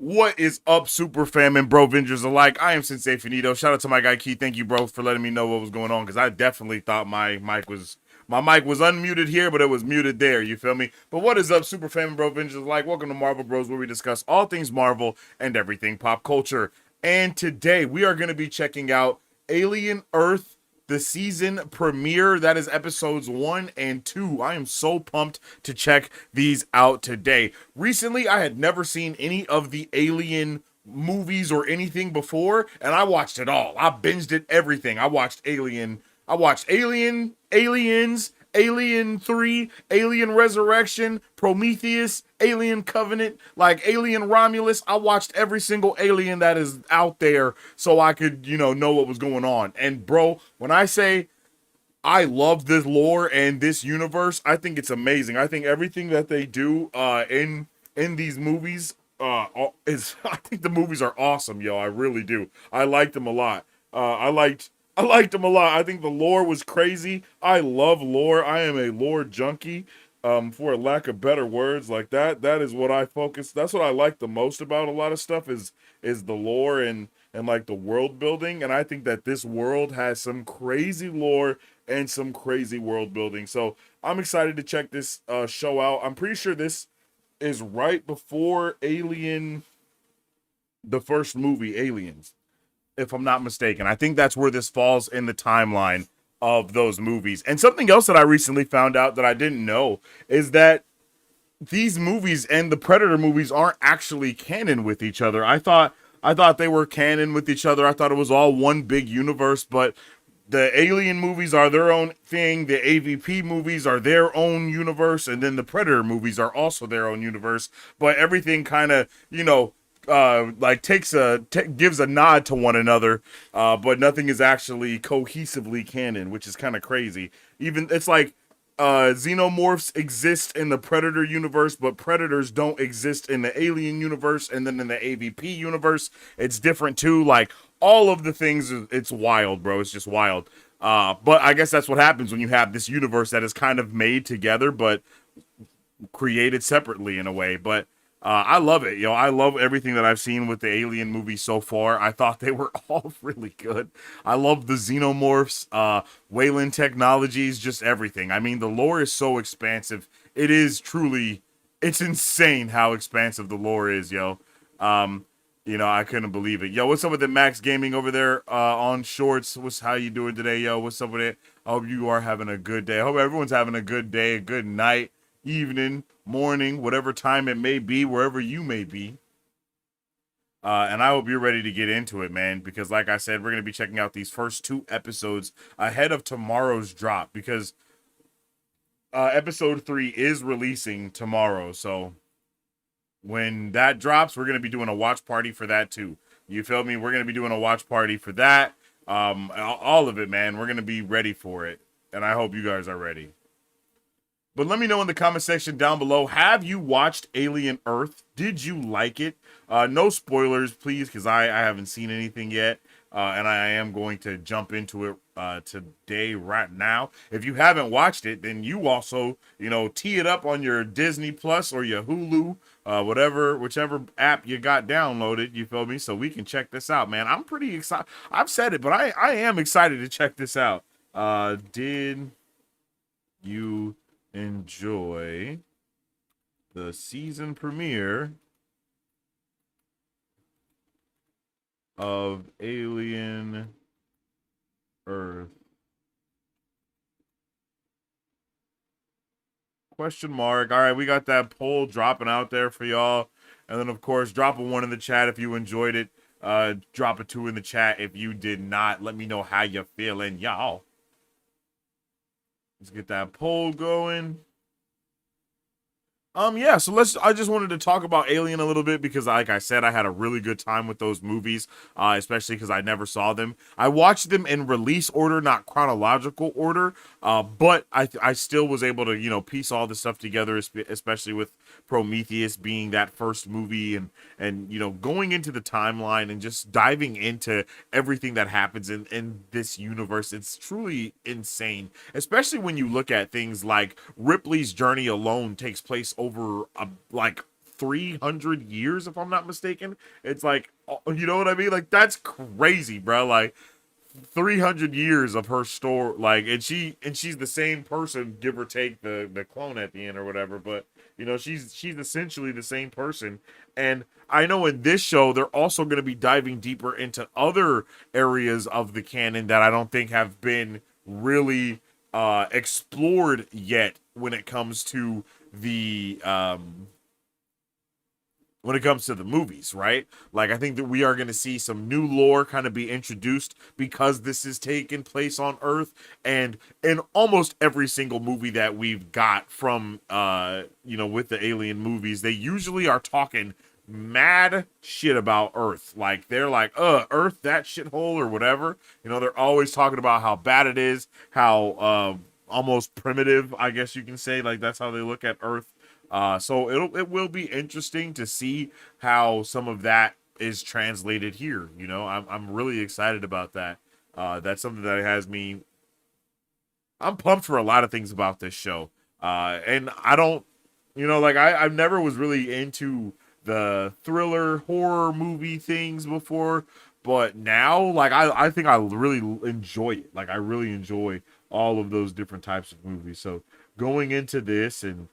What is up, super fam and bro vengers alike? I am Sensei Finito. Shout out to my guy Key. Thank you, bro, for letting me know what was going on, because I definitely thought my mic was unmuted here, but it was muted there. You feel me? But what is up, super fam and bro vengers alike? Welcome to Marvel Bros, where we discuss all things Marvel and everything pop culture. And today we are going to be checking out Alien Earth, the season premiere. That is episodes 1 and 2. I am so pumped to check these out today. Recently, I had never seen any of the Alien movies or anything before, and I watched it all. I binged it, everything. I watched Aliens, Alien 3, Alien Resurrection, Prometheus, Alien Covenant, like Alien Romulus. I watched every single alien that is out there so I could, know what was going on. And bro, when I say I love this lore and this universe, I think it's amazing. I think everything that they do in these movies is I think the movies are awesome, yo. I really do. I liked them a lot. I liked them a lot. I think the lore was crazy. I love lore. I am a lore junkie. For lack of better words, like that is what I focus. That's what I like the most about a lot of stuff is the lore and like the world building. And I think that this world has some crazy lore and some crazy world building. So I'm excited to check this show out. I'm pretty sure this is right before Alien, the first movie, Aliens, if I'm not mistaken. I think that's where this falls in the timeline of those movies. And something else that I recently found out that I didn't know is that these movies and the Predator movies aren't actually canon with each other. I thought they were canon with each other. I thought it was all one big universe, but the Alien movies are their own thing. The AVP movies are their own universe, and then the Predator movies are also their own universe. But everything kind of, like gives a nod to one another, but nothing is actually cohesively canon, which is kind of crazy. Even it's like Xenomorphs exist in the Predator universe, but Predators don't exist in the Alien universe, and then in the AVP universe, it's different too. Like all of the things, it's wild, bro. It's just wild. But I guess that's what happens when you have this universe that is kind of made together, but created separately in a way. But I love it, yo. I love everything that I've seen with the Alien movies so far. I thought they were all really good. I love the Xenomorphs, Wayland Technologies, just everything. I mean, the lore is so expansive. It is truly, it's insane how expansive the lore is, yo. I couldn't believe it. Yo, what's up with the Max Gaming over there on Shorts? How you doing today, yo? What's up with it? I hope you are having a good day. I hope everyone's having a good day, a good night, evening, morning, whatever time it may be, wherever you may be. And I hope you're ready to get into it, man, because like I said, we're going to be checking out these first 2 episodes ahead of tomorrow's drop, because episode 3 is releasing tomorrow. So when that drops, we're going to be doing a watch party for that too. You feel me? We're going to be doing a watch party for that. All of it, man. We're going to be ready for it. And I hope you guys are ready. But let me know in the comment section down below, have you watched Alien Earth? Did you like it? No spoilers, please, because I haven't seen anything yet. And I am going to jump into it today, right now. If you haven't watched it, then you also, tee it up on your Disney Plus or your Hulu, whichever app you got downloaded, you feel me? So we can check this out, man. I'm pretty excited. I've said it, but I am excited to check this out. Did you enjoy the season premiere of Alien Earth? Question mark. All right, we got that poll dropping out there for y'all. And then, of course, drop a 1 in the chat if you enjoyed it. Drop a 2 in the chat if you did not. Let me know how you're feeling, y'all. Let's get that poll going. Yeah, so I just wanted to talk about Alien a little bit because, like I said, I had a really good time with those movies, especially because I never saw them. I watched them in release order, not chronological order, but I still was able to, piece all this stuff together, especially with Prometheus being that first movie and going into the timeline and just diving into everything that happens in this universe. It's truly insane, especially when you look at things like Ripley's journey alone takes place over like 300 years, if I'm not mistaken. It's like, you know what I mean? Like, that's crazy, bro. Like, 300 years of her story, like, and she's the same person, give or take the clone at the end or whatever, but you know, she's essentially the same person. And I know in this show they're also going to be diving deeper into other areas of the canon that I don't think have been really explored yet when it comes to the when it comes to the movies, right? Like, I think that we are going to see some new lore kind of be introduced because this is taking place on Earth. And in almost every single movie that we've got from you know, with the alien movies, they usually are talking mad shit about Earth. Like, they're like, Earth, that shithole or whatever. You know, they're always talking about how bad it is, how almost primitive, I guess you can say. Like, that's how they look at Earth. So it will be interesting to see how some of that is translated here. You know, I'm really excited about that. That's something that has me. I'm pumped for a lot of things about this show. And I don't, you know, like, I never was really into the thriller horror movie things before, but now, like, I think I really enjoy it. Like, I really enjoy all of those different types of movies. So going into this and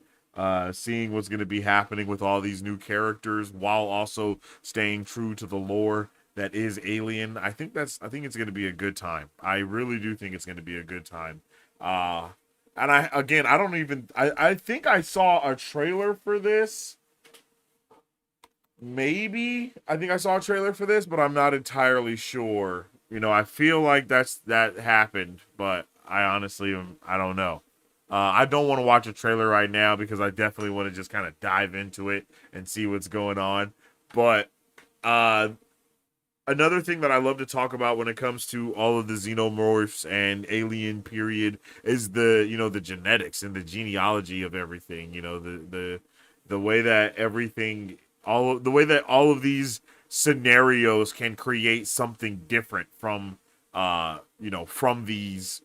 seeing what's going to be happening with all these new characters while also staying true to the lore that is Alien, I think it's going to be a good time. I really do think it's going to be a good time. Uh, and I don't even, I think I saw a trailer for this. Maybe I think I saw a trailer for this, but I'm not entirely sure. You know, I feel like that happened, but I honestly I don't know. I don't want to watch a trailer right now because I definitely want to just kind of dive into it and see what's going on. But uh, another thing that I love to talk about when it comes to all of the xenomorphs and alien period is the, you know, the genetics and the genealogy of everything. You know, the way that everything, the way that all of these scenarios can create something different from you know, from these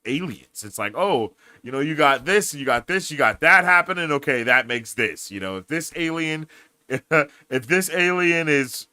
aliens. It's like, oh, you know, you got this, you got this, you got that happening. Okay, that makes this. You know, if this alien, if this alien is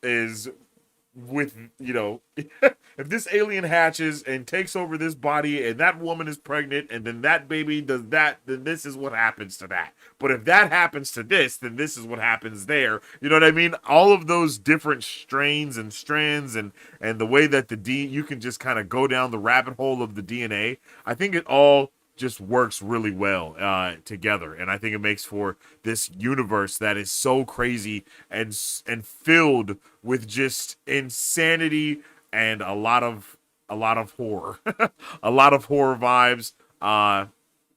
with, you know, if this alien hatches and takes over this body and that woman is pregnant and then that baby does that, then this is what happens to that. But if that happens to this, then this is what happens there. You know what I mean? All of those different strains and strands and the way that you can just kind of go down the rabbit hole of the DNA. I think it all just works really well together, and I think it makes for this universe that is so crazy and filled with just insanity and a lot of horror, a lot of horror vibes,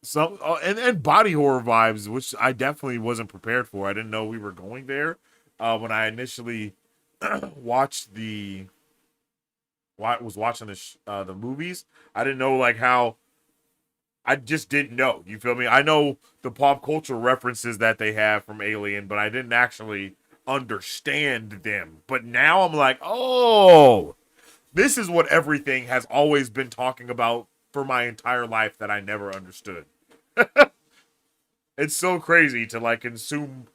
some and body horror vibes, which I definitely wasn't prepared for. I didn't know we were going there when I initially watched was watching the movies. I didn't know like how I just didn't know. You feel me? I know the pop culture references that they have from Alien, but I didn't actually understand them. But now I'm like, oh, this is what everything has always been talking about for my entire life that I never understood. It's so crazy to like consume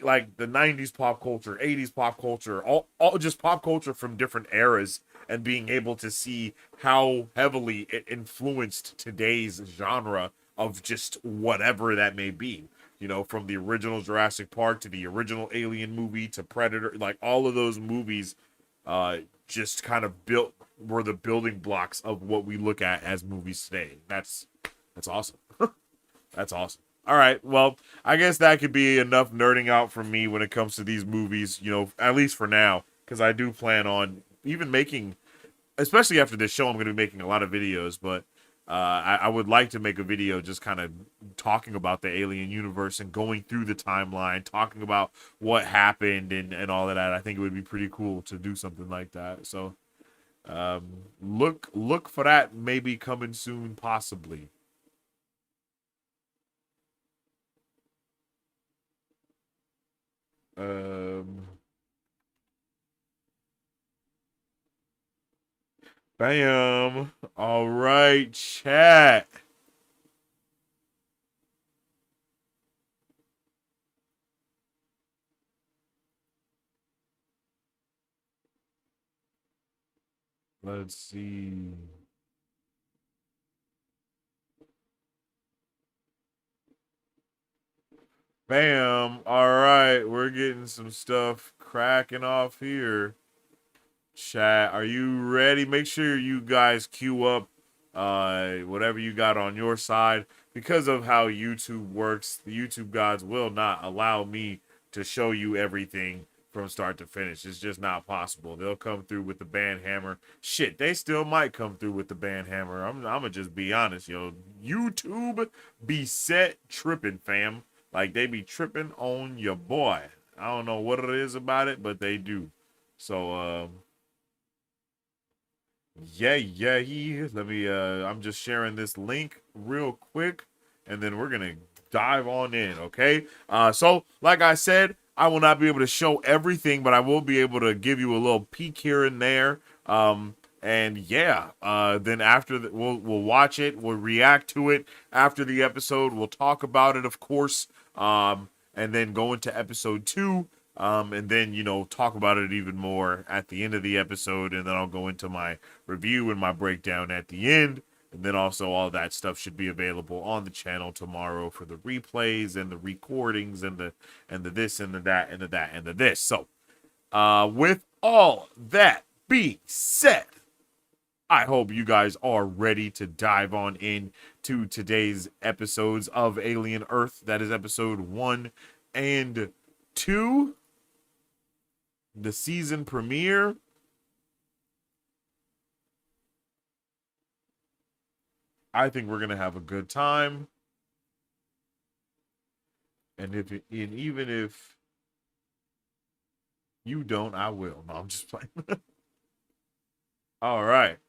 like the 90s pop culture, 80s pop culture, all just pop culture from different eras and being able to see how heavily it influenced today's genre of just whatever that may be. You know, from the original Jurassic Park to the original Alien movie to Predator, like all of those movies just kind of were the building blocks of what we look at as movies today. That's awesome. That's awesome. All right, well, I guess that could be enough nerding out from me when it comes to these movies, you know, at least for now, because I do plan on even making, especially after this show, I'm going to be making a lot of videos, but I would like to make a video just kind of talking about the Alien universe and going through the timeline, talking about what happened and all of that. I think it would be pretty cool to do something like that. So look for that maybe coming soon, possibly. Um, Bam. All right, chat. Let's see. Bam. All right. We're getting some stuff cracking off here. Chat, are you ready? Make sure you guys queue up whatever you got on your side. Because of how YouTube works, the YouTube gods will not allow me to show you everything from start to finish. It's just not possible. They'll come through with the band hammer. Shit, they still might come through with the band hammer. I'm gonna just be honest, yo. YouTube be set tripping, fam. Like they be tripping on your boy. I don't know what it is about it, but they do. So let me I'm just sharing this link real quick and then we're gonna dive on in, okay? So like I said, I will not be able to show everything, but I will be able to give you a little peek here and there. And yeah, then after we'll watch it, we'll react to it after the episode, we'll talk about it, of course, and then go into episode 2, and then talk about it even more at the end of the episode, and then I'll go into my review and my breakdown at the end. And then also all that stuff should be available on the channel tomorrow for the replays and the recordings and the this and the that and the that and the this. So with all that being said, I hope you guys are ready to dive on in to today's episodes of Alien Earth. That is episode 1 and 2, the season premiere. I think we're gonna have a good time. And even if you don't, I will. No, I'm just playing. All right.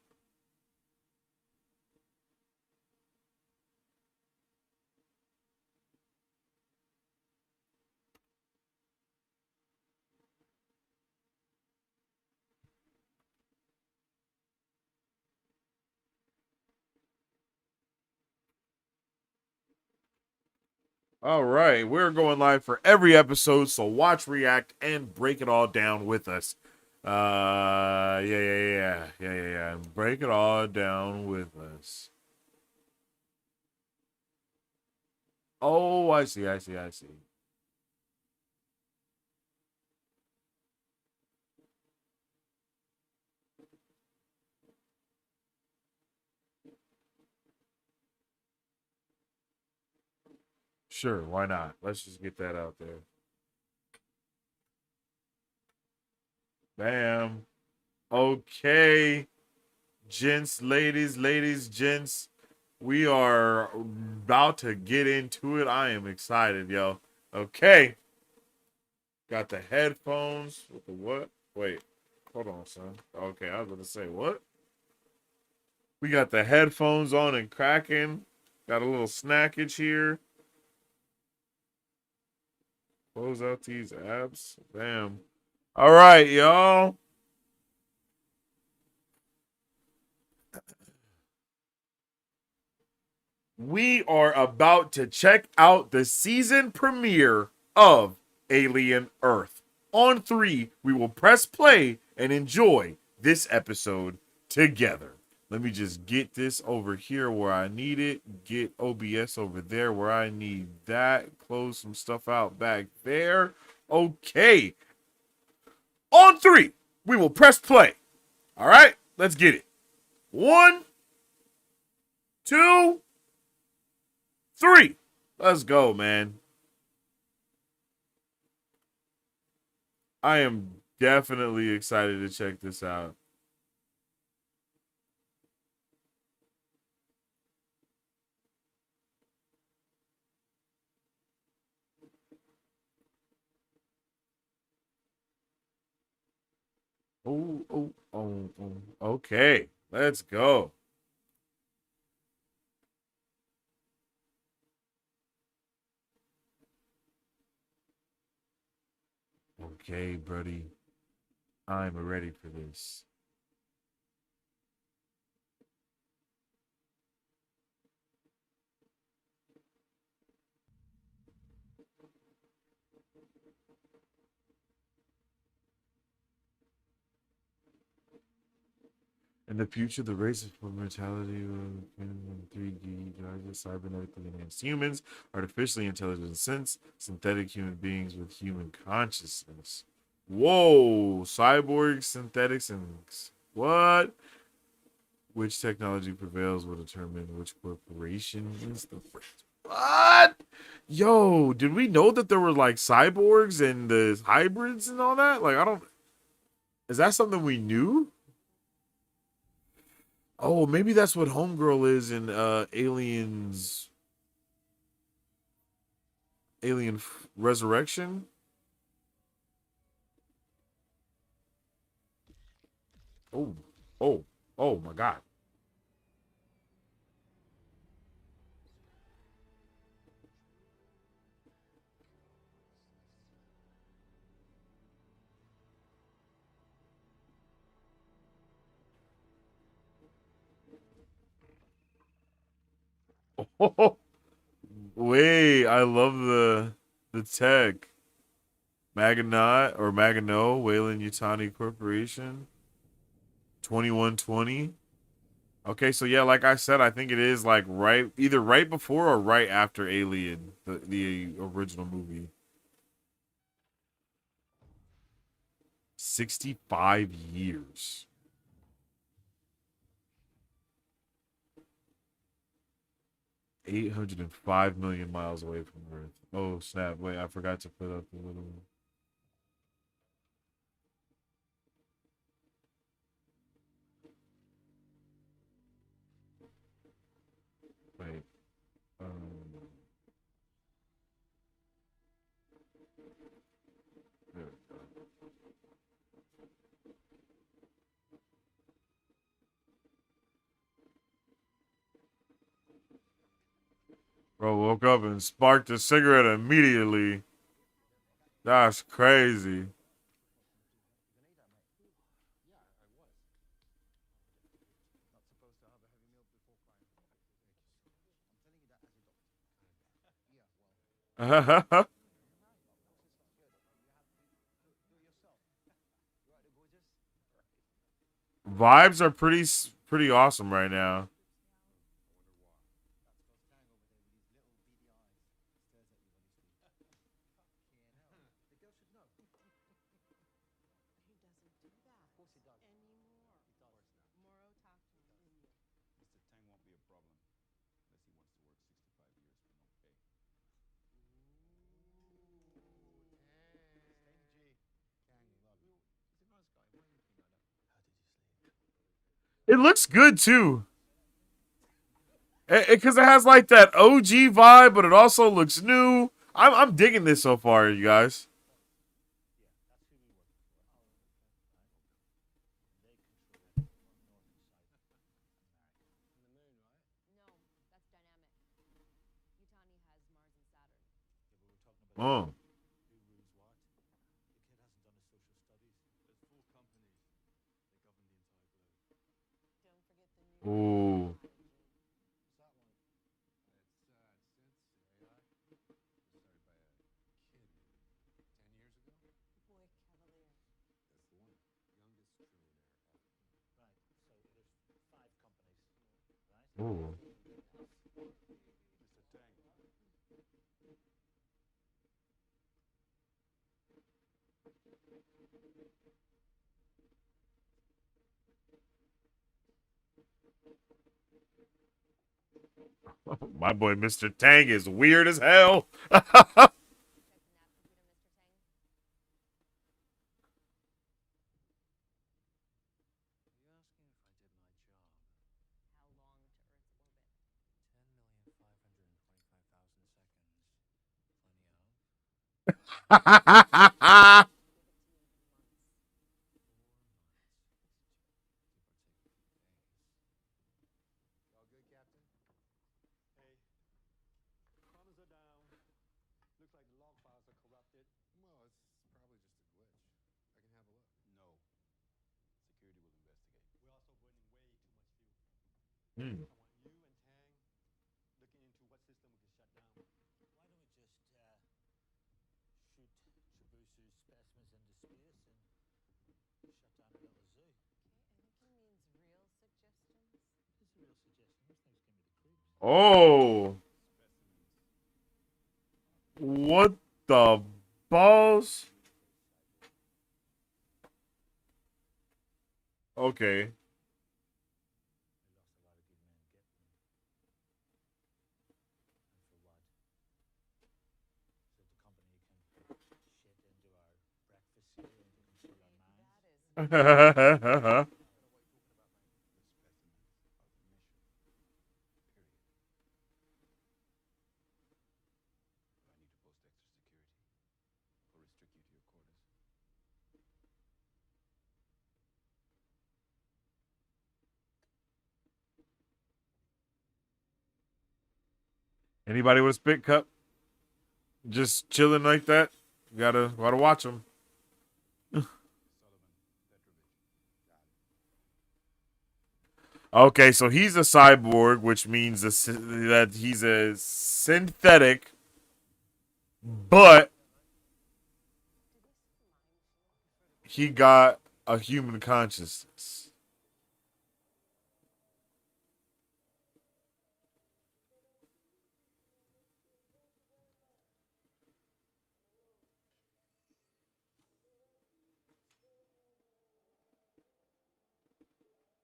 All right. We're going live for every episode, so watch, react, and break it all down with us. Yeah. Break it all down with us. Oh, I see. Sure, why not? Let's just get that out there. Bam. Okay. Ladies, gents, we are about to get into it. I am excited, yo. Okay. Got the headphones with the what? Wait, hold on, son. Okay, I was gonna say what? We got the headphones on and cracking. Got a little snackage here. Close out these apps. Bam. All right, y'all. We are about to check out the season premiere of Alien Earth. On 3, we will press play and enjoy this episode together. Let me just get this over here where I need it. Get OBS over there where I need that. Close some stuff out back there. Okay. On 3, we will press play. All right, let's get it. 1, 2, 3. Let's go, man. I am definitely excited to check this out. Oh. Okay, let's go. Okay, buddy. I'm ready for this. In the future, the race for mortality will depend 3D drivers, cybernetically enhanced humans, artificially intelligent sense, synthetic human beings with human consciousness. Whoa, cyborgs, synthetics, and what? Which technology prevails will determine which corporation is the first. What? Yo, did we know that there were like cyborgs and the hybrids and all that? Like, I don't. Is that something we knew? Oh, maybe that's what Homegirl is in Aliens, Resurrection. Oh, oh, oh my God. Oh, wait, I love the tech. Maganot or Magano, Wayland Yutani Corporation, 2120. Okay, so yeah, like I said, I think it is like either right before or right after Alien, the original movie. 65 years. 805 million miles away from Earth. Oh, snap. Wait, I forgot to put up the little. Wait. Um, there we go. Bro woke up and sparked a cigarette immediately. That's crazy. Vibes are pretty awesome right now. It looks good too. Because it has like that OG vibe, but it also looks new. I'm digging this so far, you guys. Oh. Ooh. Ooh. My boy Mr. Tang is weird as hell. Hmm. Oh, what the balls? Okay. Anybody with a spit cup? Just chilling like that? Gotta watch them. Okay, so he's a cyborg, which means that he's a synthetic, but he got a human consciousness.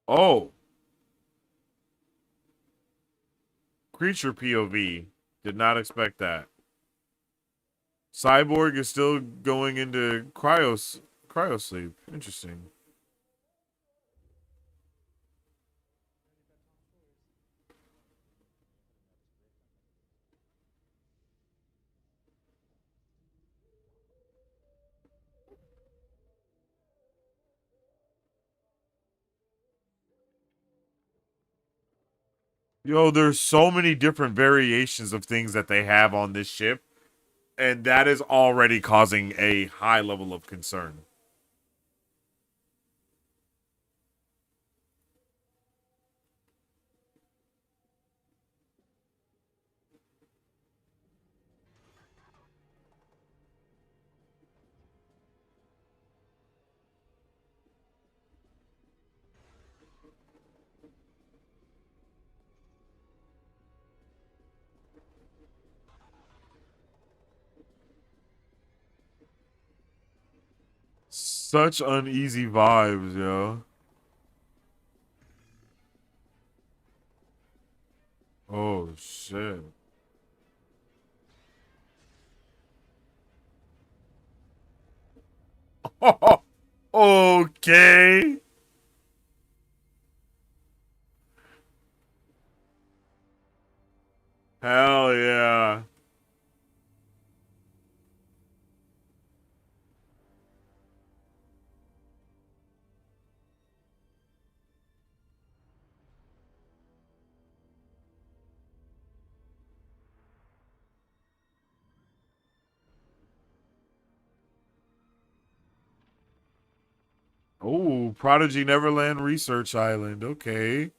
Oh, creature POV. Did not expect that. Cyborg is still going into cryo sleep. Interesting. Yo, there's so many different variations of things that they have on this ship, and that is already causing a high level of concern. Such uneasy vibes, yo. Oh shit. Okay. Hell yeah. Oh, Prodigy Neverland Research Island. Okay.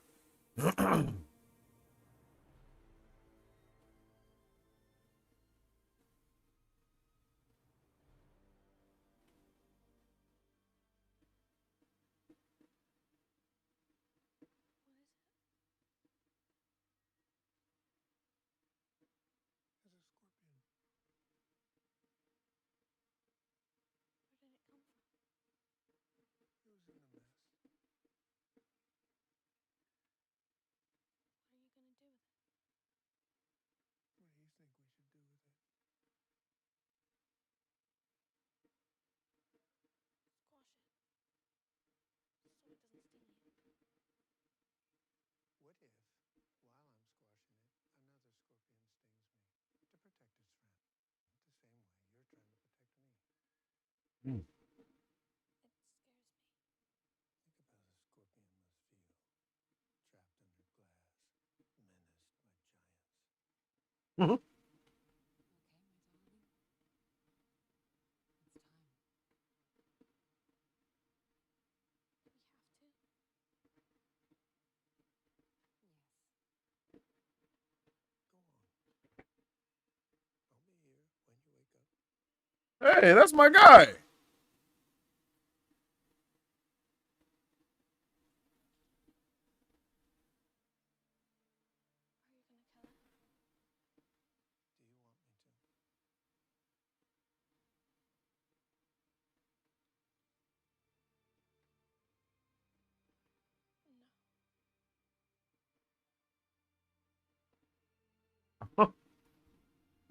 Hey, that's my guy.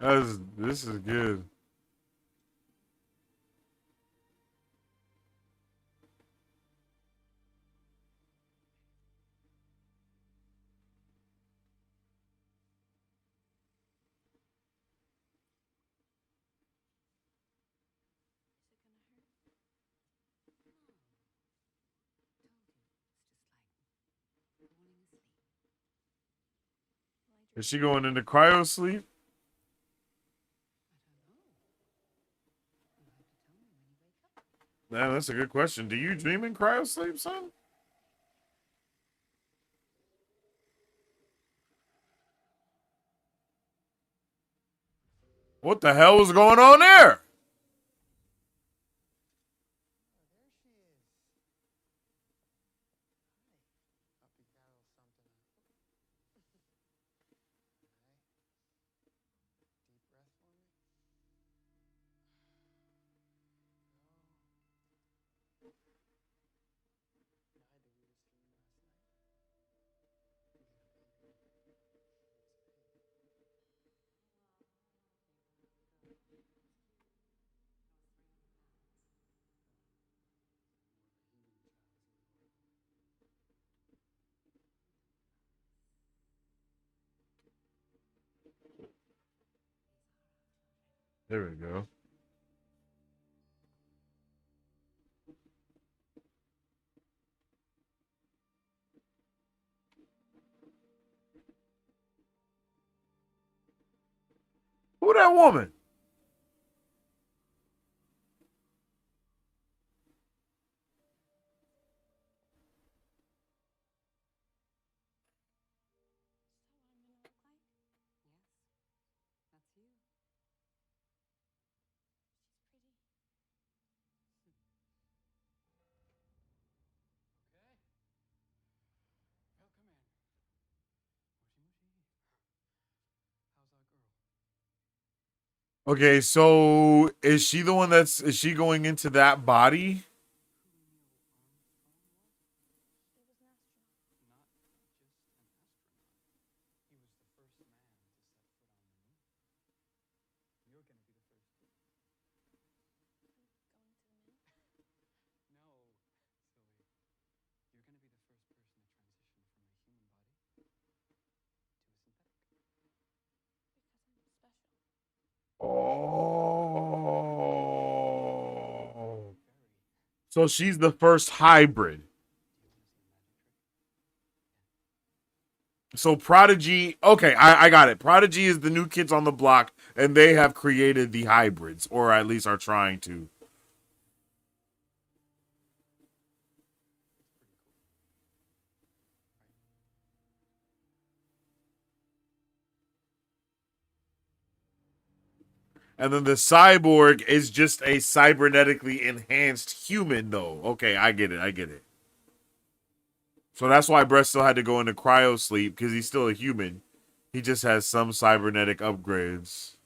This is good. Is she going into cryo sleep? Man, that's a good question. Do you dream in cryo sleep, son? What the hell was going on there? There we go. Who that woman? Okay, so is she the one is she going into that body? Oh. So she's the first hybrid. So Prodigy, okay, I got it. Prodigy is the new kids on the block, and they have created the hybrids, or at least are trying to. And then the cyborg is just a cybernetically enhanced human, though. Okay, I get it. I get it. So that's why Brett still had to go into cryo sleep because he's still a human. He just has some cybernetic upgrades.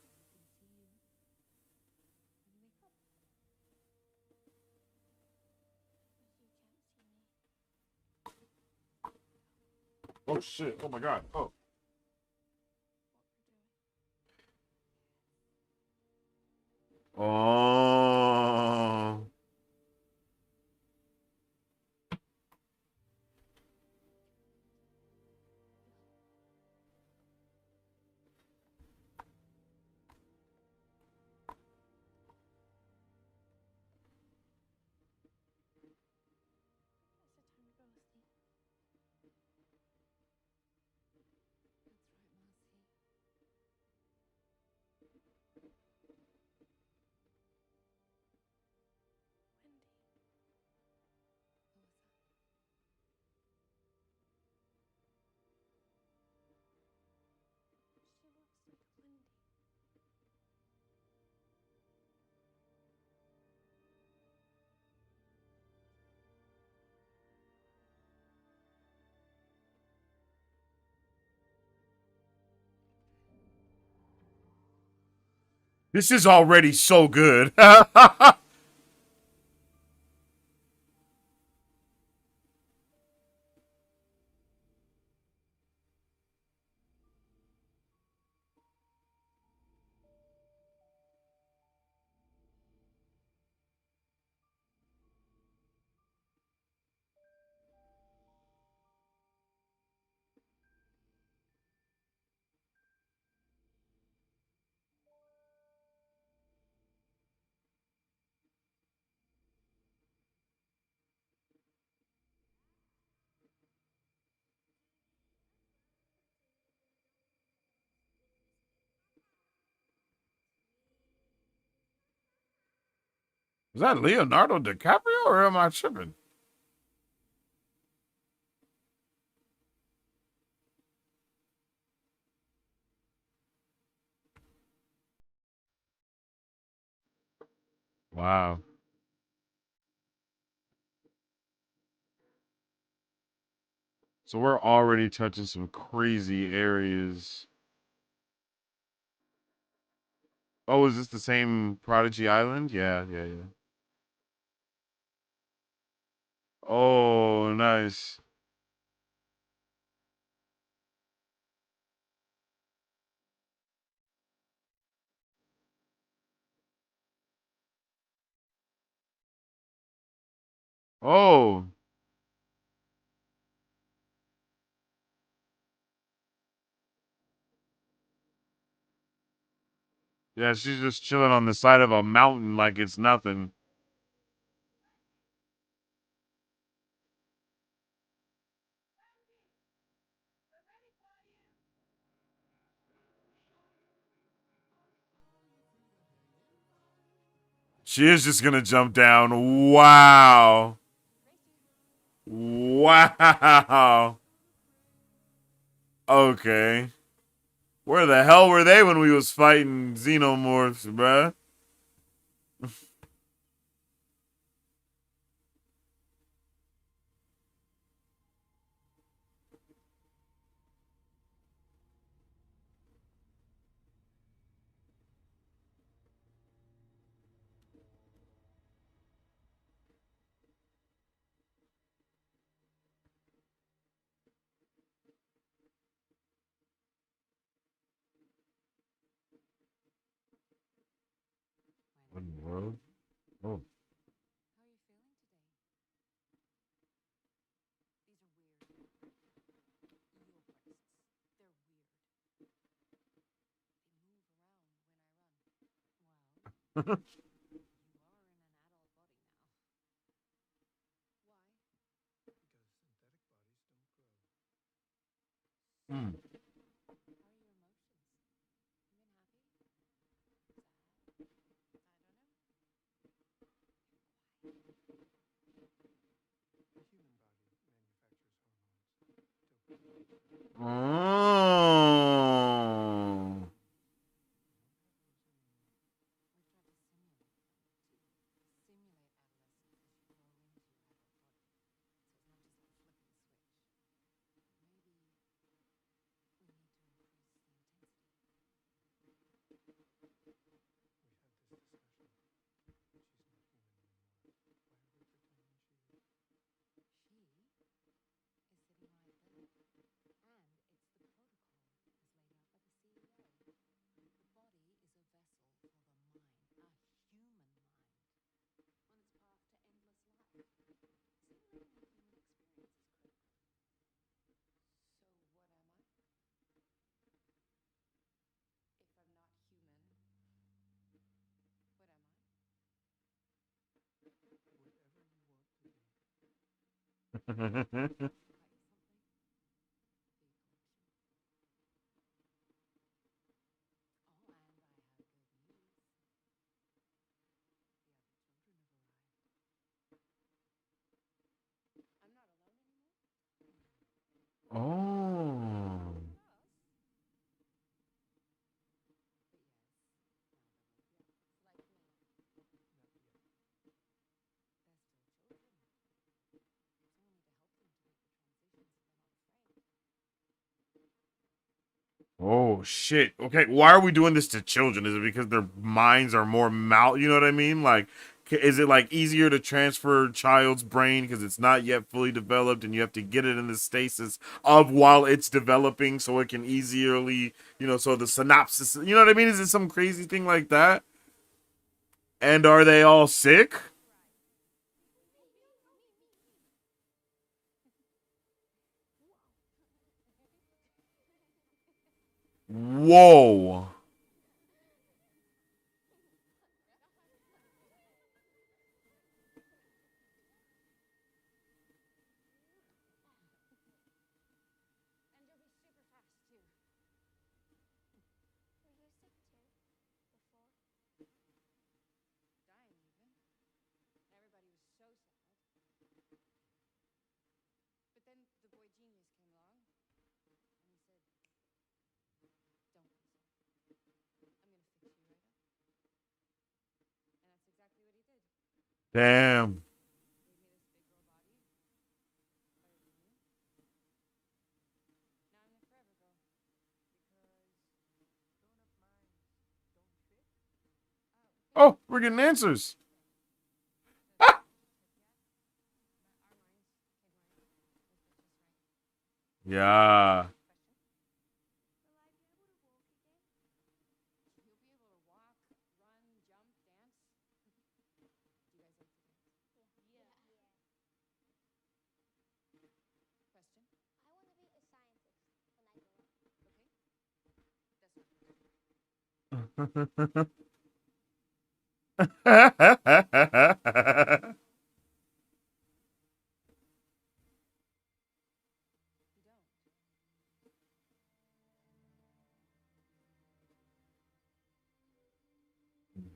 Oh shit! Oh my god! Oh. Oh. This is already so good. Is that Leonardo DiCaprio or am I tripping? Wow. So we're already touching some crazy areas. Oh, is this the same Prodigy Island? Yeah, yeah, yeah. Oh, nice. Oh, yeah, she's just chilling on the side of a mountain like it's nothing. She is just gonna jump down. Wow. Wow. Okay. Where the hell were they when we was fighting Xenomorphs, bruh? What in the world? Oh. Hmm. Oh. Oh. Oh shit. Okay, why are we doing this to children? Is it because their minds are more you know what I mean? Like is it like easier to transfer a child's brain because it's not yet fully developed and you have to get it in the stasis of while it's developing so it can easily, so the synopsis, you know what I mean? Is it some crazy thing like that? And are they all sick? Whoa. Damn. Oh, we're getting answers. Yeah.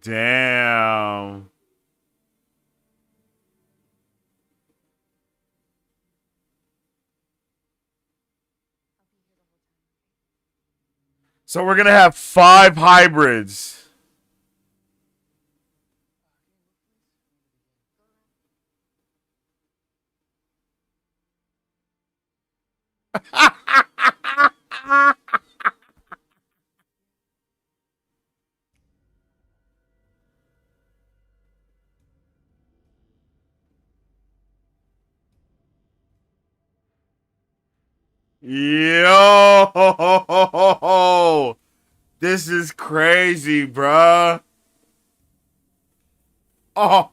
Damn. So we're gonna have 5 hybrids. Yo, this is crazy, bruh. Oh,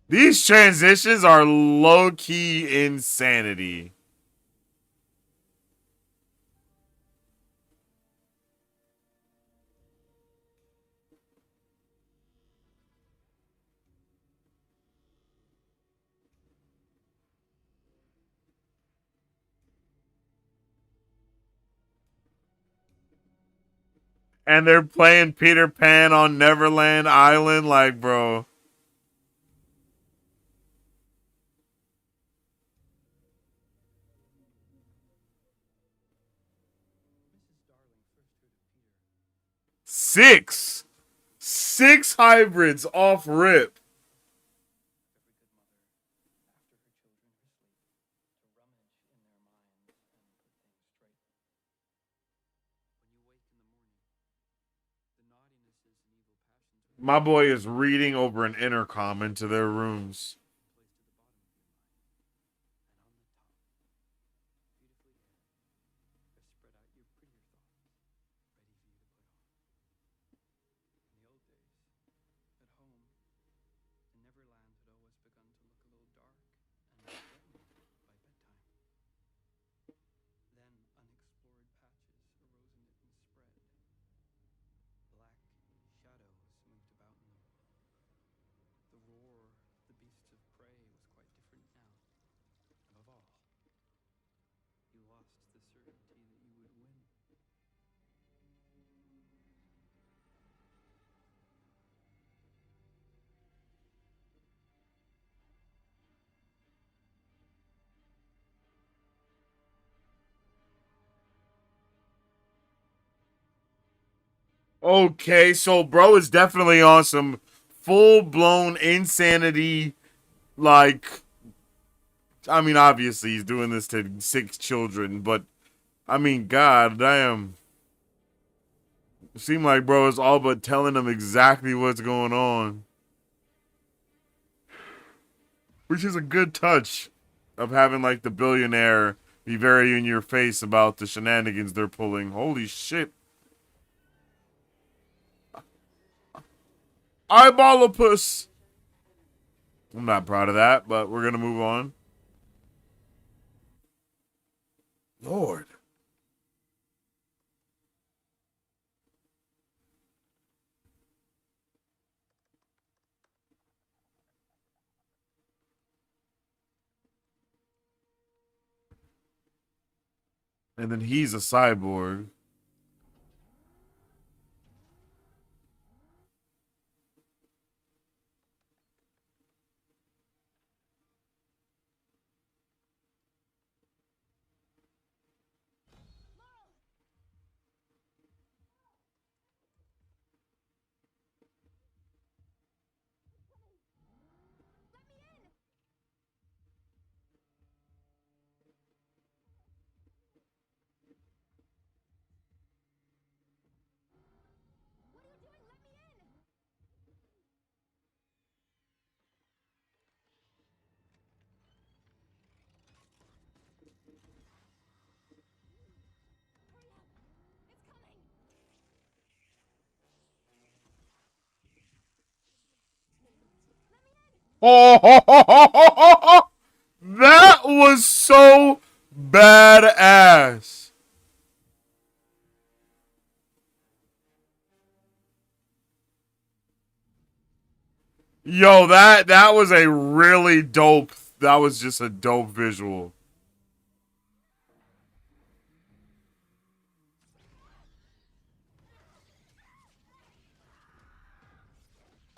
these transitions are low key insanity. And they're playing Peter Pan on Neverland Island, like, bro. Six. 6 hybrids off rip. My boy is reading over an intercom into their rooms. Okay, so bro is definitely on some full blown insanity. Like, I mean, obviously he's doing this to 6 children, but I mean, god damn. It seemed like bro is all but telling them exactly what's going on, which is a good touch of having like the billionaire be very in your face about the shenanigans they're pulling. Holy shit. Eyeballopus. I'm not proud of that, but we're gonna move on. Lord. And then he's a cyborg. Oh, that was so badass. Yo, that was a really dope. That was just a dope visual.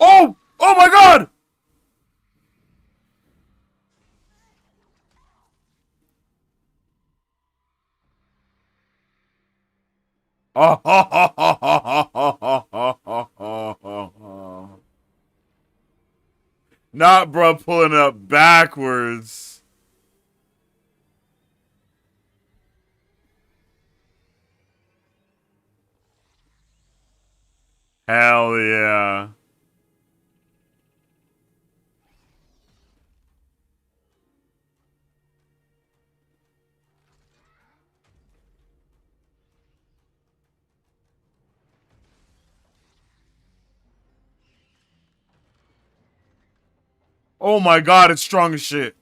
Oh! Oh my god! Not bro pulling up backwards. Hell yeah. Oh my god, it's strong as shit.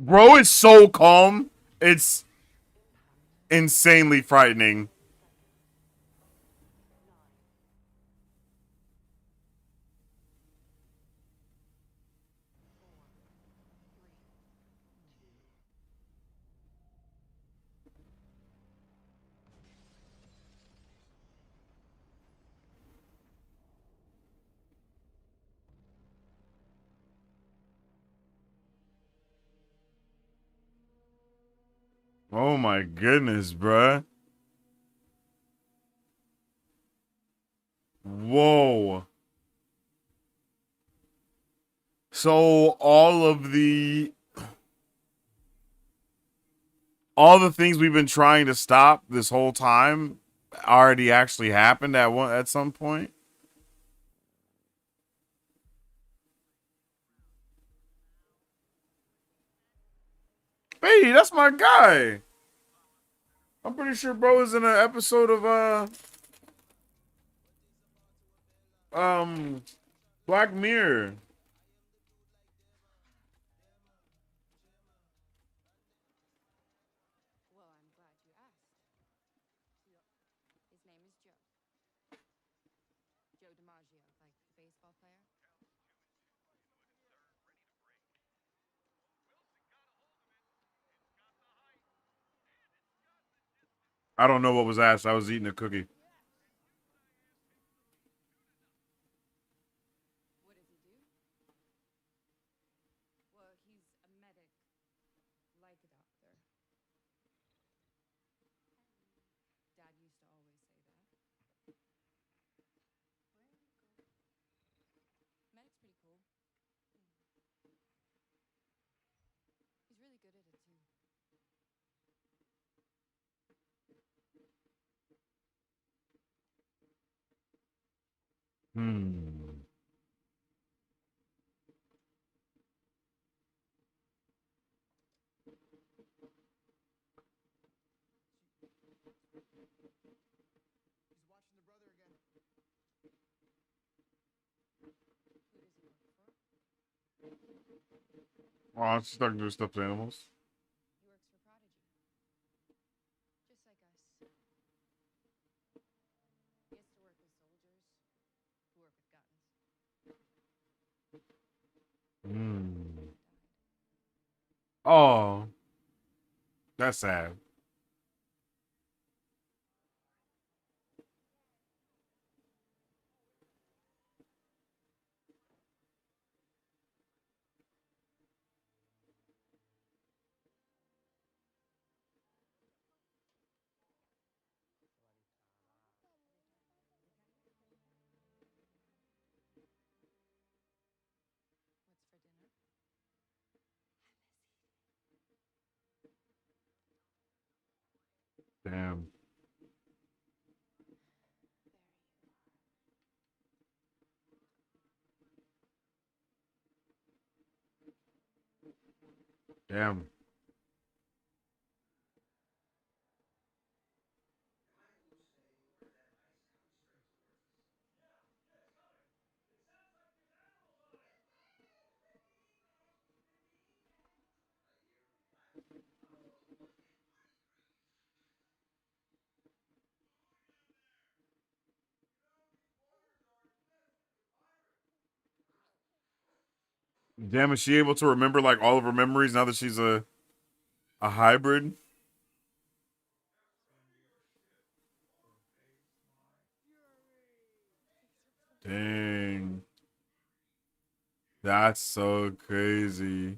Bro is so calm. It's insanely frightening. Oh my goodness, bruh. Whoa. So all the things we've been trying to stop this whole time already actually happened at some point. Hey, that's my guy. I'm pretty sure bro is in an episode of um Black Mirror. I don't know what was asked. I was eating a cookie. Hmm. Oh, it's stuck to stuffed animals. Hmm. Oh, that's sad. Damn. Damn. Damn, is she able to remember like all of her memories now that she's a hybrid? Dang. That's so crazy.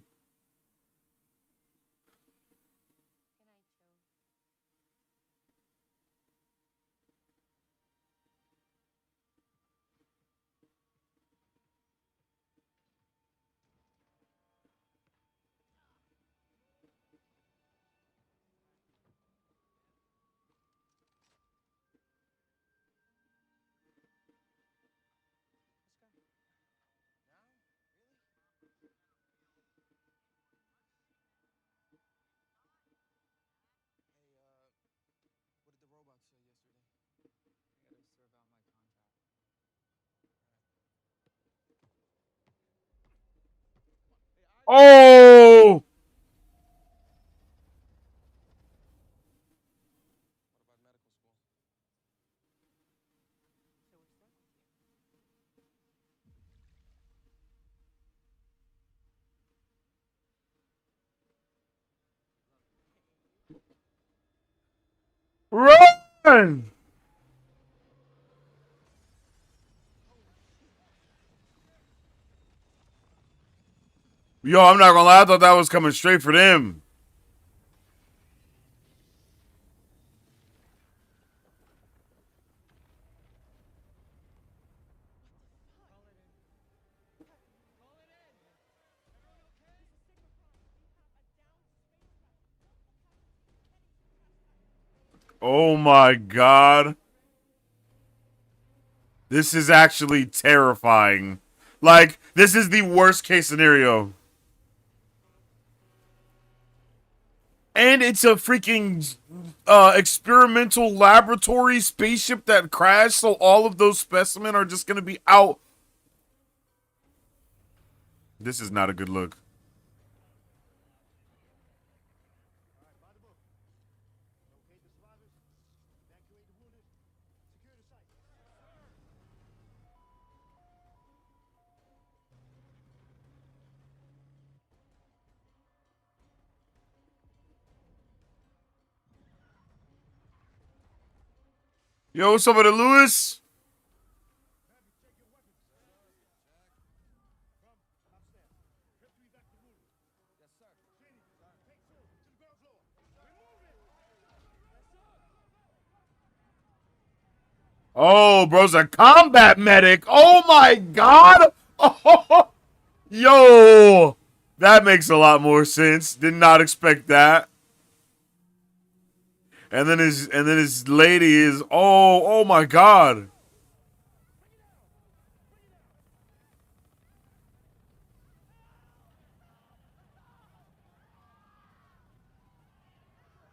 Oh! Run! Yo, I'm not gonna lie, I thought that was coming straight for them. Oh my god. This is actually terrifying. Like, this is the worst case scenario. And it's a freaking experimental laboratory spaceship that crashed, so all of those specimens are just gonna be out. This is not a good look. Yo, what's up with it, Lewis? Oh, bro's a combat medic. Oh my god. Oh, yo, that makes a lot more sense. Did not expect that. And then his lady is oh my god.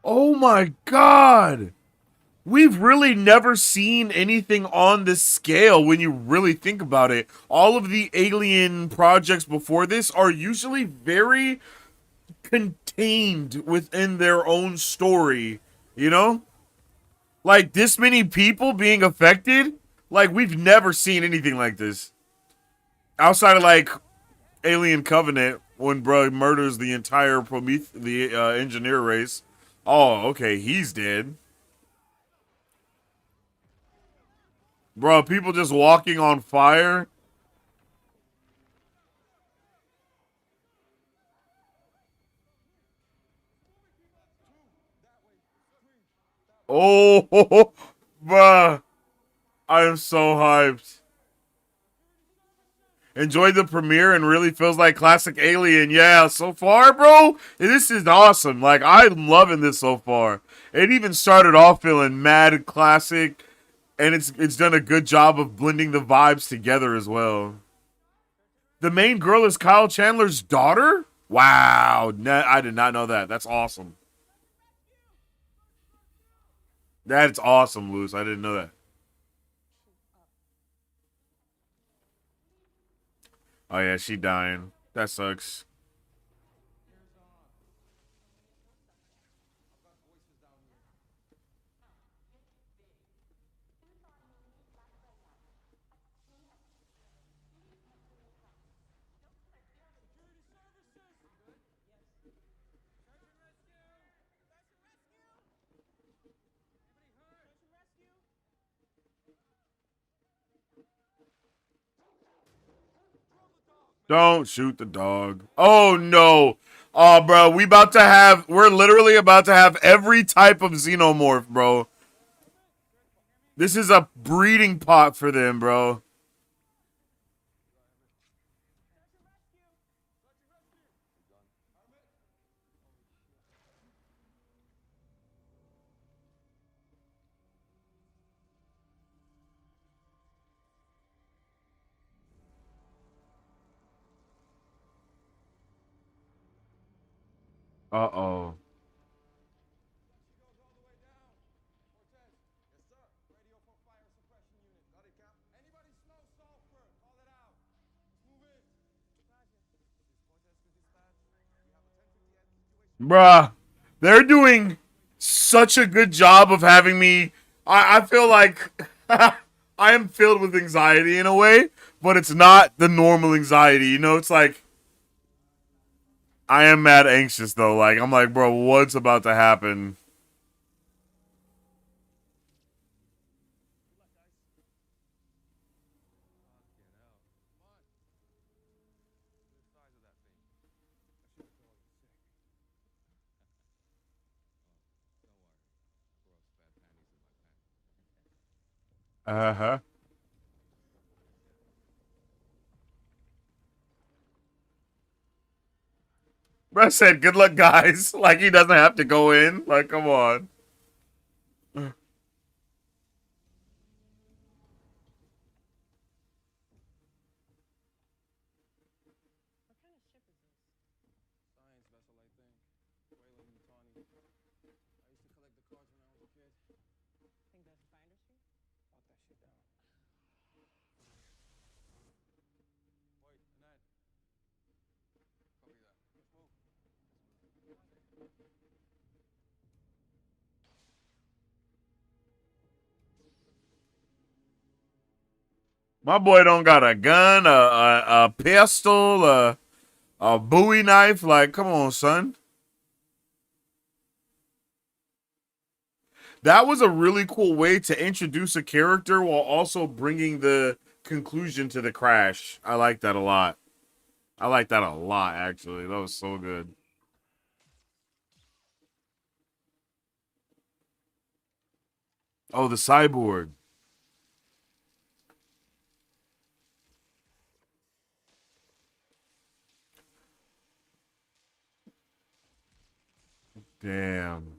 Oh my god. We've really never seen anything on this scale when you really think about it. All of the alien projects before this are usually very contained within their own story, you know? Like this many people being affected, like we've never seen anything like this. Outside of like Alien Covenant when bro murders the entire the engineer race. Oh, okay, he's dead. Bro, people just walking on fire. Oh, bruh. I am so hyped. Enjoyed the premiere and really feels like classic Alien. Yeah, so far, bro, this is awesome. Like, I'm loving this so far. It even started off feeling mad classic, and it's done a good job of blending the vibes together as well. The main girl is Kyle Chandler's daughter? Wow, I did not know that. That's awesome. That's awesome, Luce. I didn't know that. Oh yeah, she dying. That sucks. Don't shoot the dog. Oh no. Oh, bro, we're literally about to have every type of xenomorph, bro. This is a breeding pot for them, bro. Uh-oh. Bruh, they're doing such a good job of having me. I feel like I am filled with anxiety in a way, but it's not the normal anxiety. You know, it's like I am mad anxious though. Like I'm like, bro, what's about to happen? Uh huh. Bro said, "Good luck, guys." Like he doesn't have to go in. Like, come on. My boy don't got a gun, a pistol, a Bowie knife. Like, come on, son. That was a really cool way to introduce a character while also bringing the conclusion to the crash. I like that a lot. I like that a lot, actually. That was so good. Oh, the cyborg. Damn.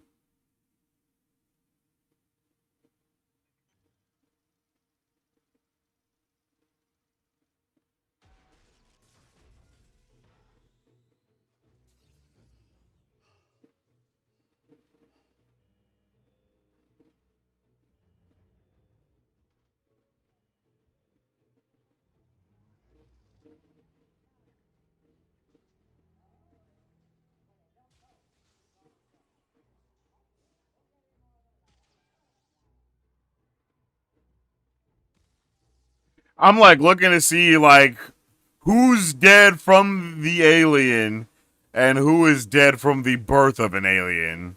I'm like looking to see like who's dead from the alien and who is dead from the birth of an alien.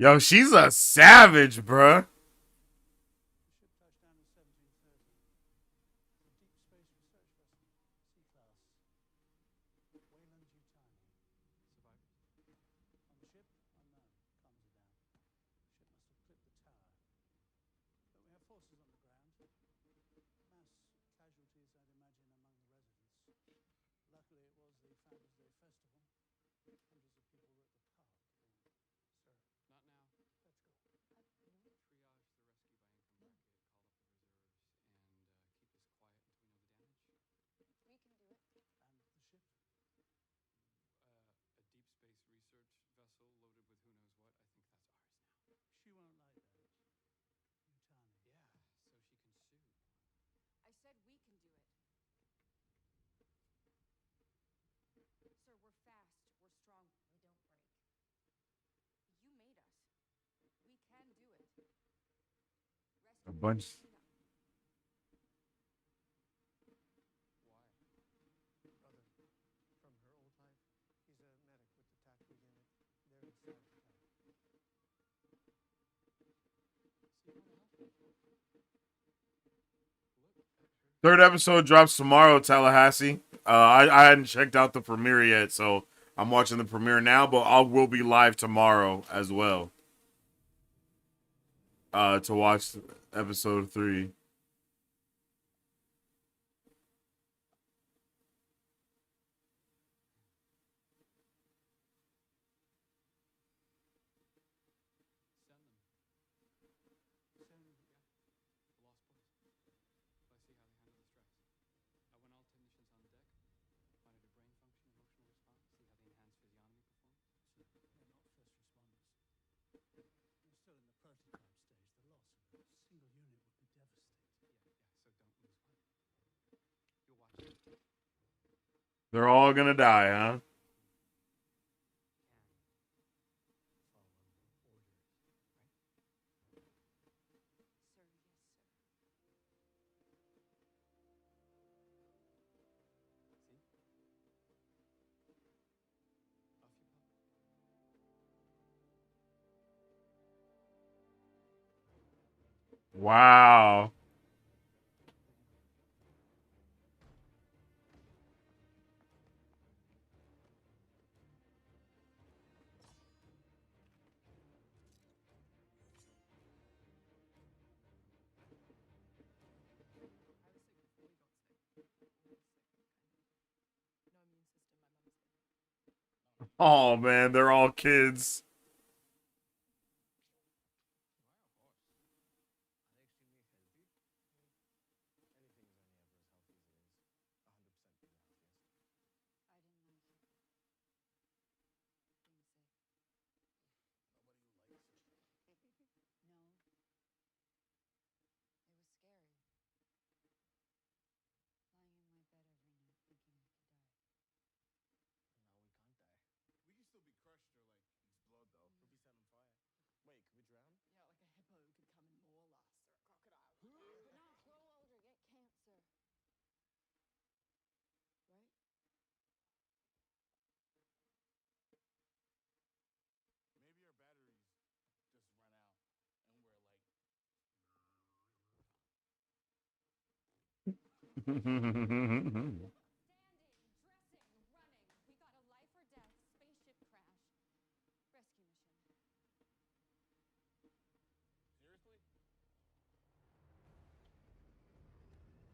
Yo, she's a savage, bruh. A bunch. Third episode drops tomorrow, Tallahassee. I hadn't checked out the premiere yet, so I'm watching the premiere now, but I will be live tomorrow as well. To watch episode 3. They're all gonna die, huh? Wow. Oh man, they're all kids.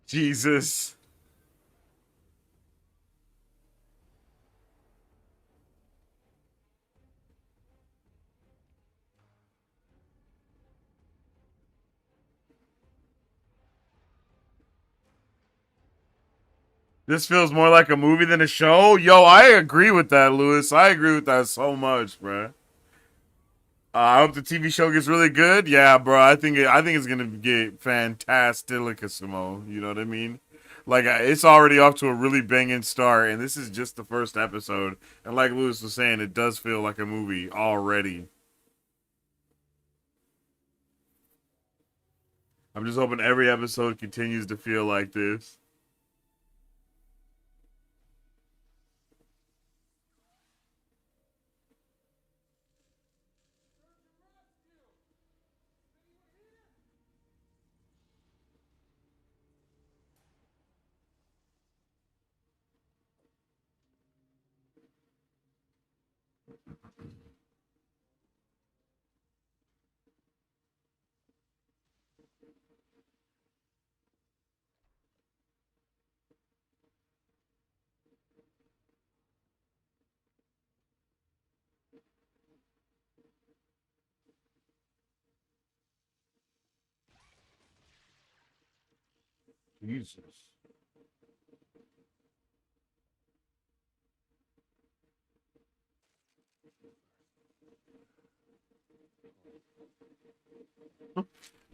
Jesus. This feels more like a movie than a show. Yo, I agree with that, Lewis. I agree with that so much, bro. I hope the TV show gets really good. Yeah, bro. I think it's gonna get fantasticissimo. You know what I mean? Like it's already off to a really banging start, and this is just the first episode. And like Lewis was saying, it does feel like a movie already. I'm just hoping every episode continues to feel like this. Jesus.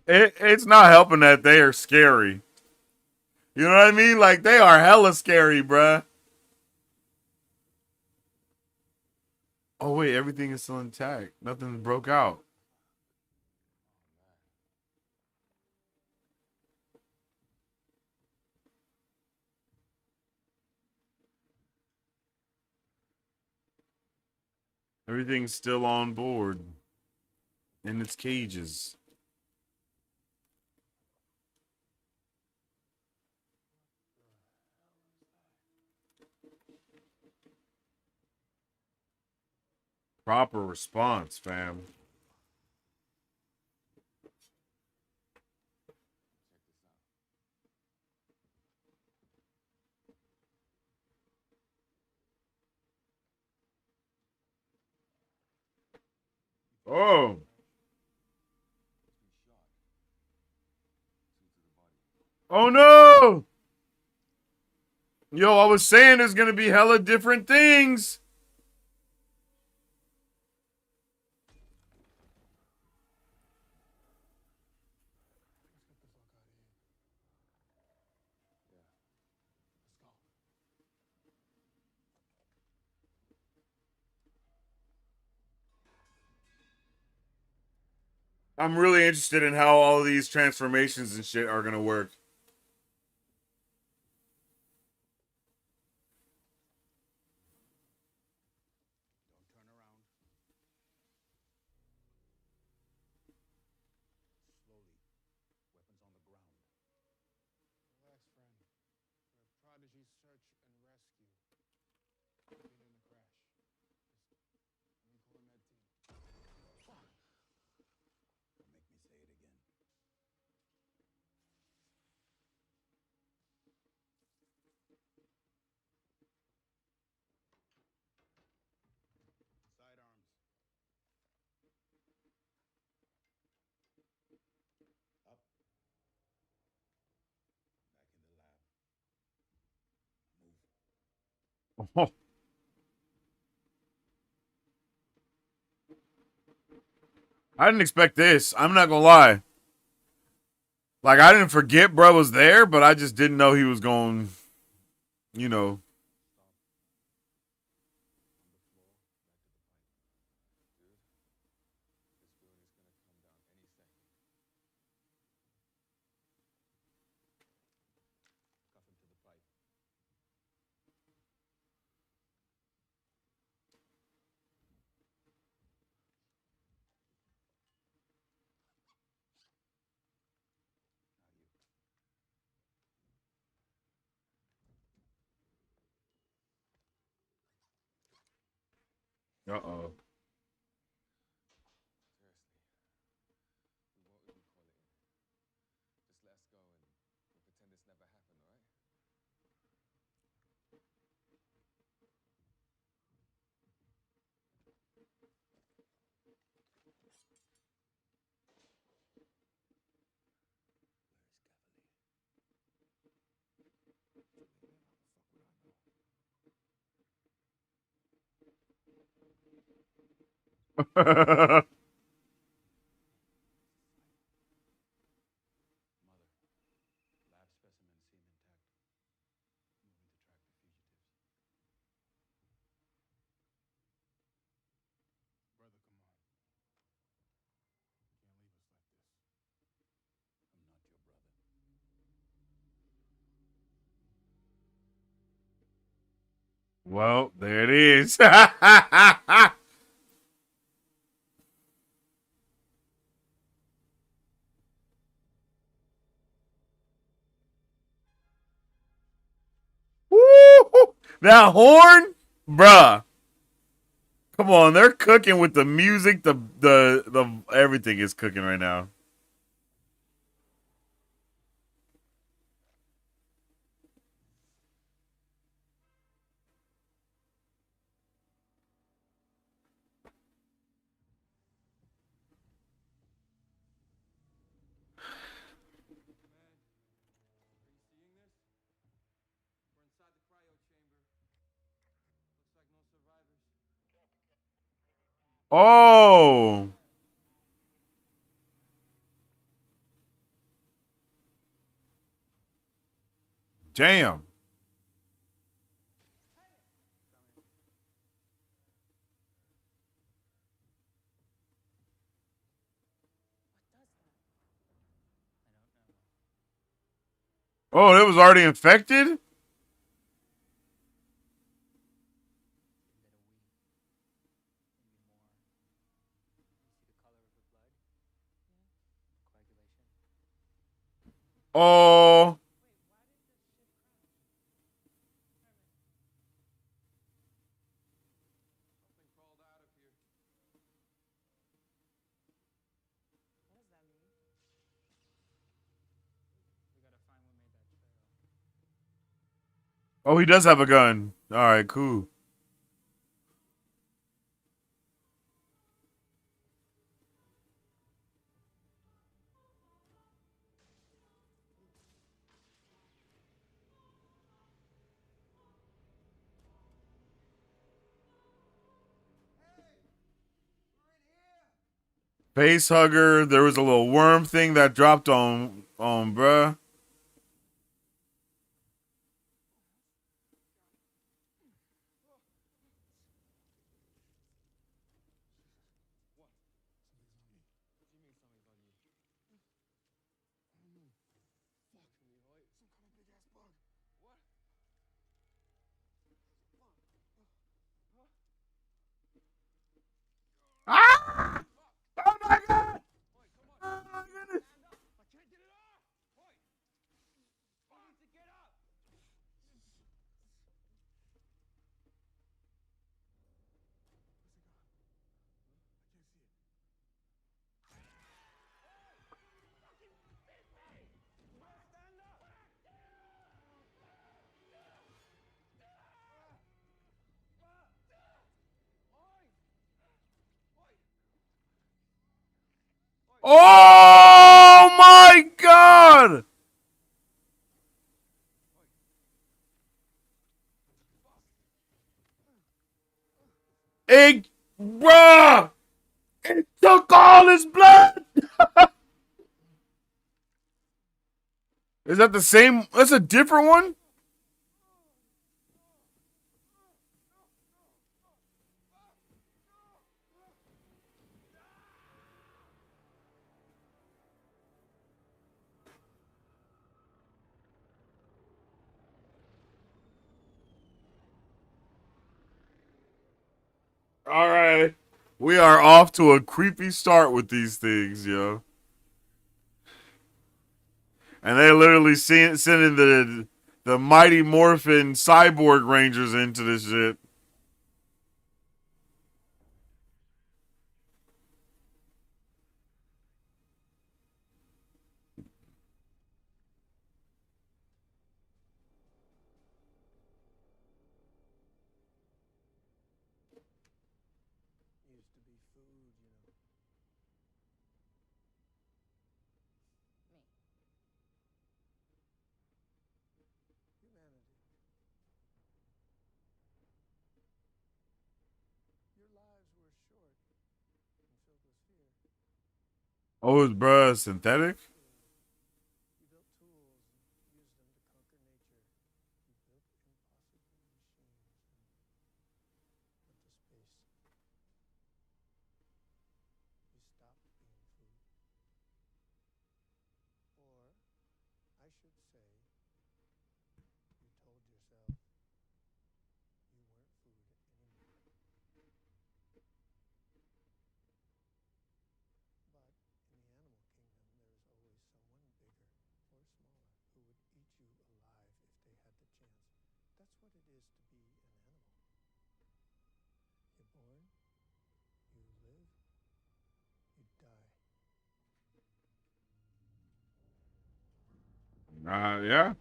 It's not helping that they are scary. You know what I mean? Like, they are hella scary, bruh. Oh, wait, everything is still intact. Nothing broke out. Everything's still on board in its cages. Proper response, fam. Oh. Oh, no. Yo, I was saying there's going to be hella different things. I'm really interested in how all these transformations and shit are going to work. I didn't expect this. I'm not going to lie. Like, I didn't forget bro was there, but I just didn't know he was going, you know. Uh-oh. Well, there it is. Woo! That horn? Bruh. Come on, they're cooking with the music. The everything is cooking right now. Oh, damn. Oh, it was already infected? Oh. Oh, he does have a gun. All right, cool. Face hugger. There was a little worm thing that dropped on bruh. Ah! Oh my god! Oh my goodness! Oh my god! It, bruh! It took all his blood! Is that the same? That's a different one? All right. We are off to a creepy start with these things, yo. And they literally sending the Mighty Morphin Cyborg Rangers into this shit. Oh, his bruh synthetic? Yeah.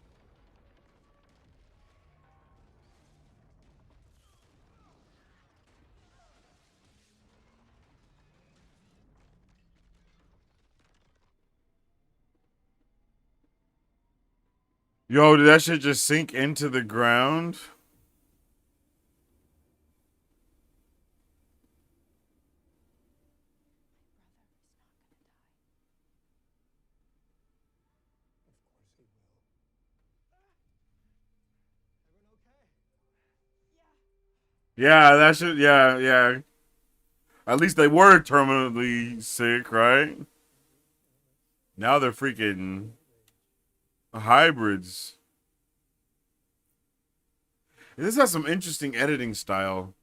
Yo, did that shit just sink into the ground? Yeah, that should. Yeah, yeah. At least they were terminally sick, right? Now they're freaking hybrids. This has some interesting editing style.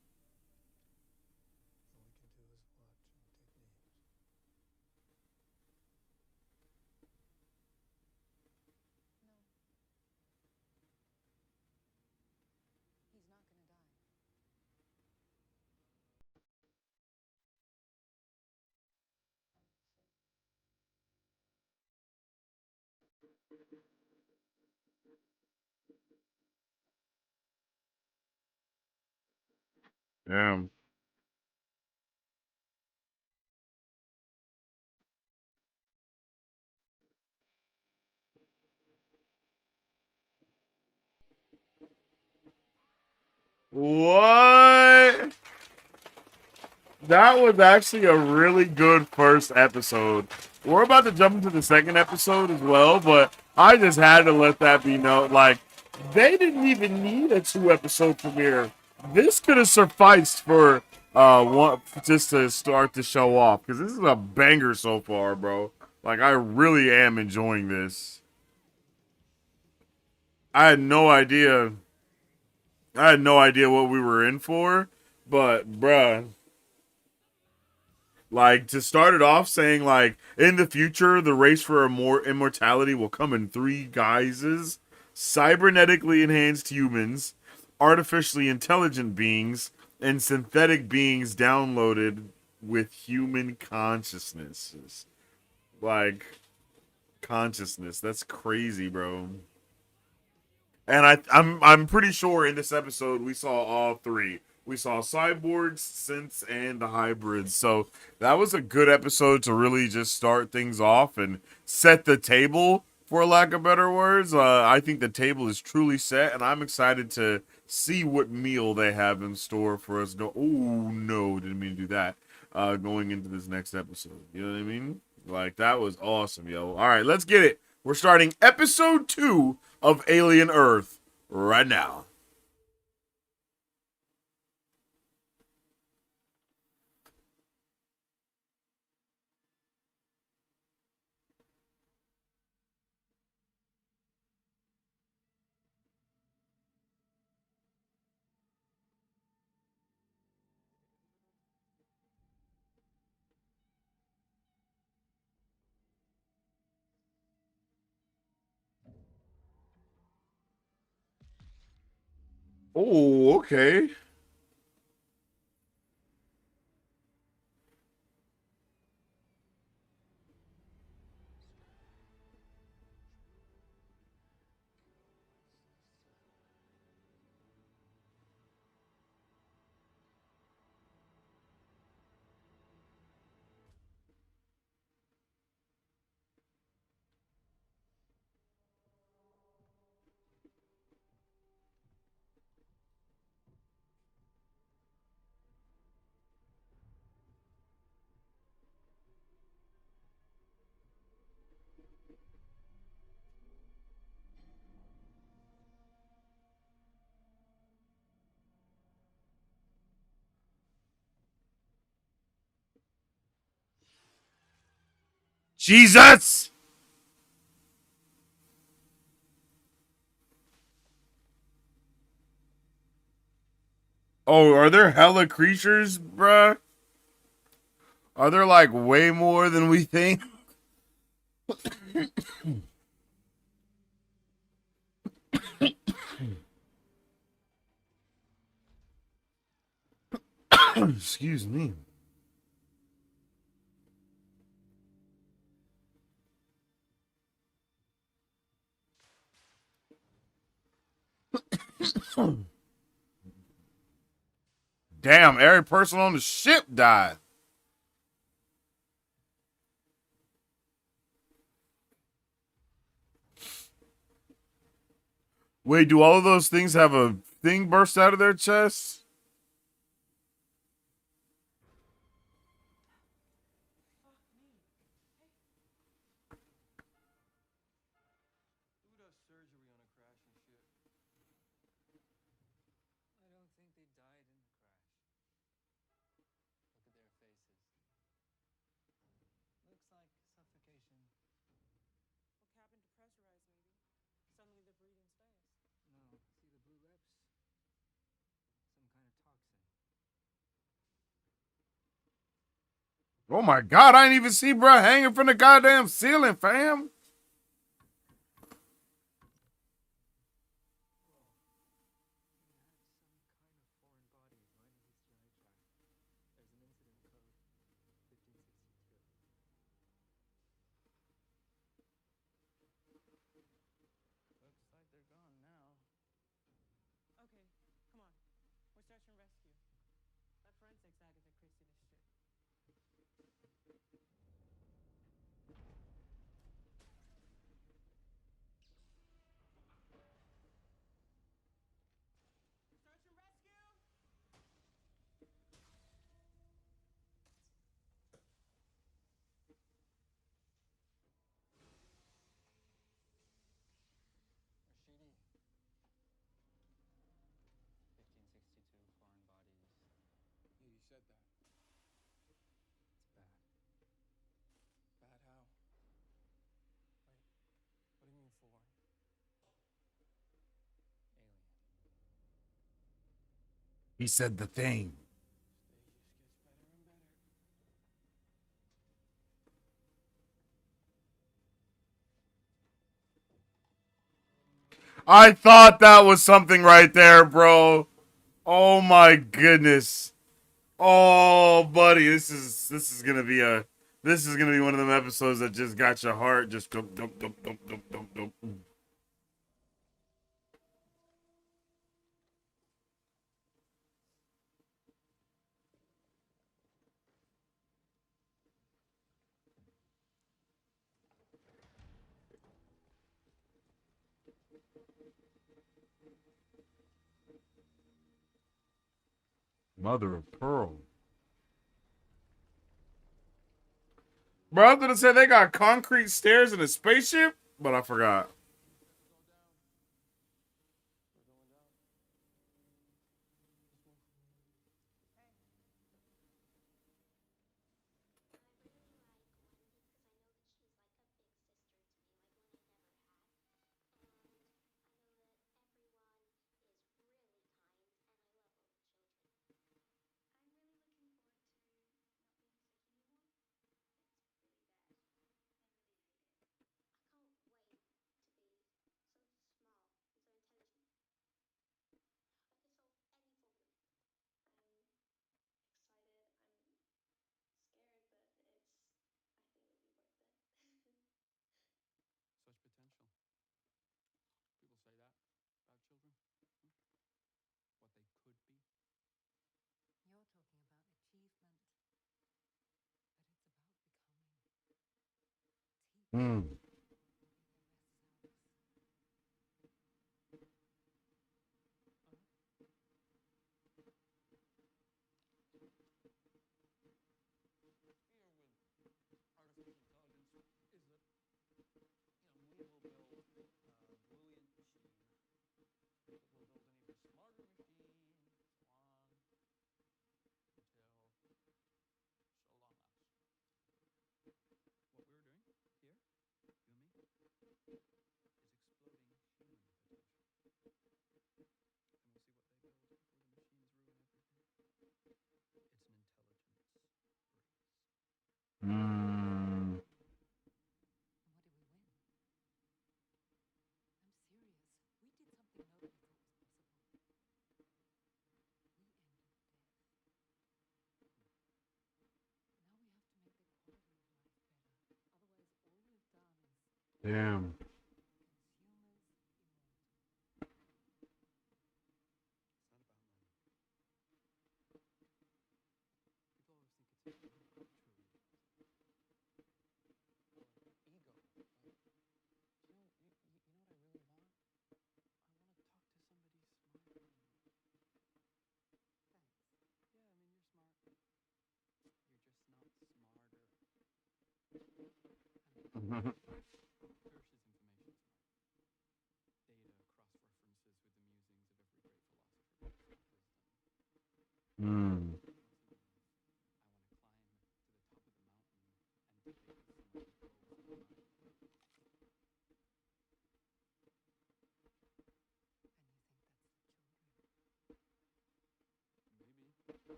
Damn. What? That was actually a really good first episode. We're about to jump into the second episode as well, but I just had to let that be known. Like, they didn't even need a 2 episode premiere. This could have sufficed for one just to start the show off because this is a banger so far, bro. Like, I really am enjoying this. I had no idea. I had no idea what we were in for, but bruh, like to start it off saying like in the future the race for a more immortality will come in 3 guises: cybernetically enhanced humans, artificially intelligent beings, and synthetic beings downloaded with human consciousnesses. Like consciousness. That's crazy, bro. And I'm pretty sure in this episode we saw all 3. We saw cyborgs, synths, and the hybrids. So that was a good episode to really just start things off and set the table, for lack of better words. I think the table is truly set, and I'm excited to see what meal they have in store for us. Oh no, didn't mean to do that. Going into this next episode, you know what I mean? Like that was awesome, yo. All right, let's get it. We're starting episode 2 of Alien Earth right now. Oh, okay. Jesus! Oh, are there hella creatures, bruh? Are there like way more than we think? Excuse me. Damn, every person on the ship died. Wait, do all of those things have a thing burst out of their chests? Oh my god, I didn't even see bro hanging from the goddamn ceiling, fam. He said the thing. I thought that was something right there, bro. Oh my goodness. Oh, buddy, this is gonna be one of them episodes that just got your heart just dump, dump, dump, dump, dump, dump, dump. Mother of pearl. Bro, I was gonna say they got concrete stairs in a spaceship, but I forgot. Hmm. Hmm. Damn. Hmm.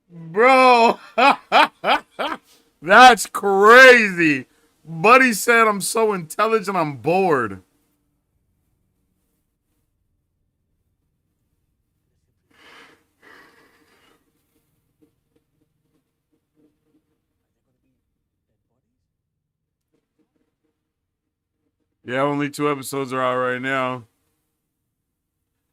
Bro, that's crazy. Buddy said I'm so intelligent, I'm bored. Yeah, only 2 episodes are out right now.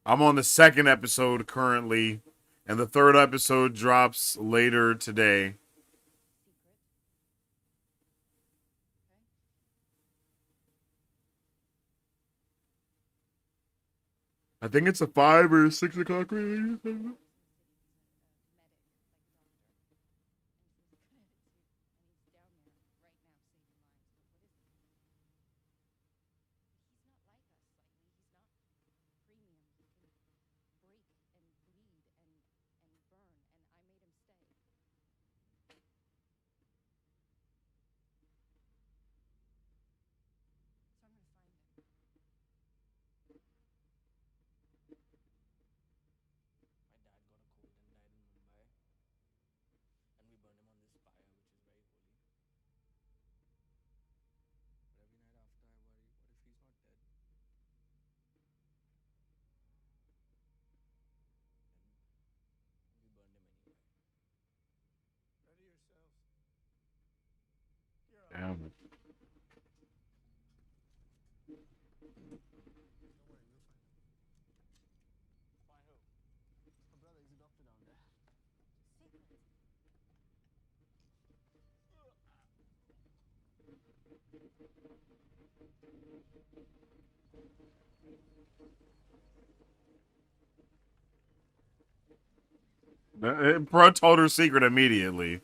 I'm on the second episode currently, and the third episode drops later today. I think it's a 5 or 6 o'clock release. Damn. Bro told her secret immediately.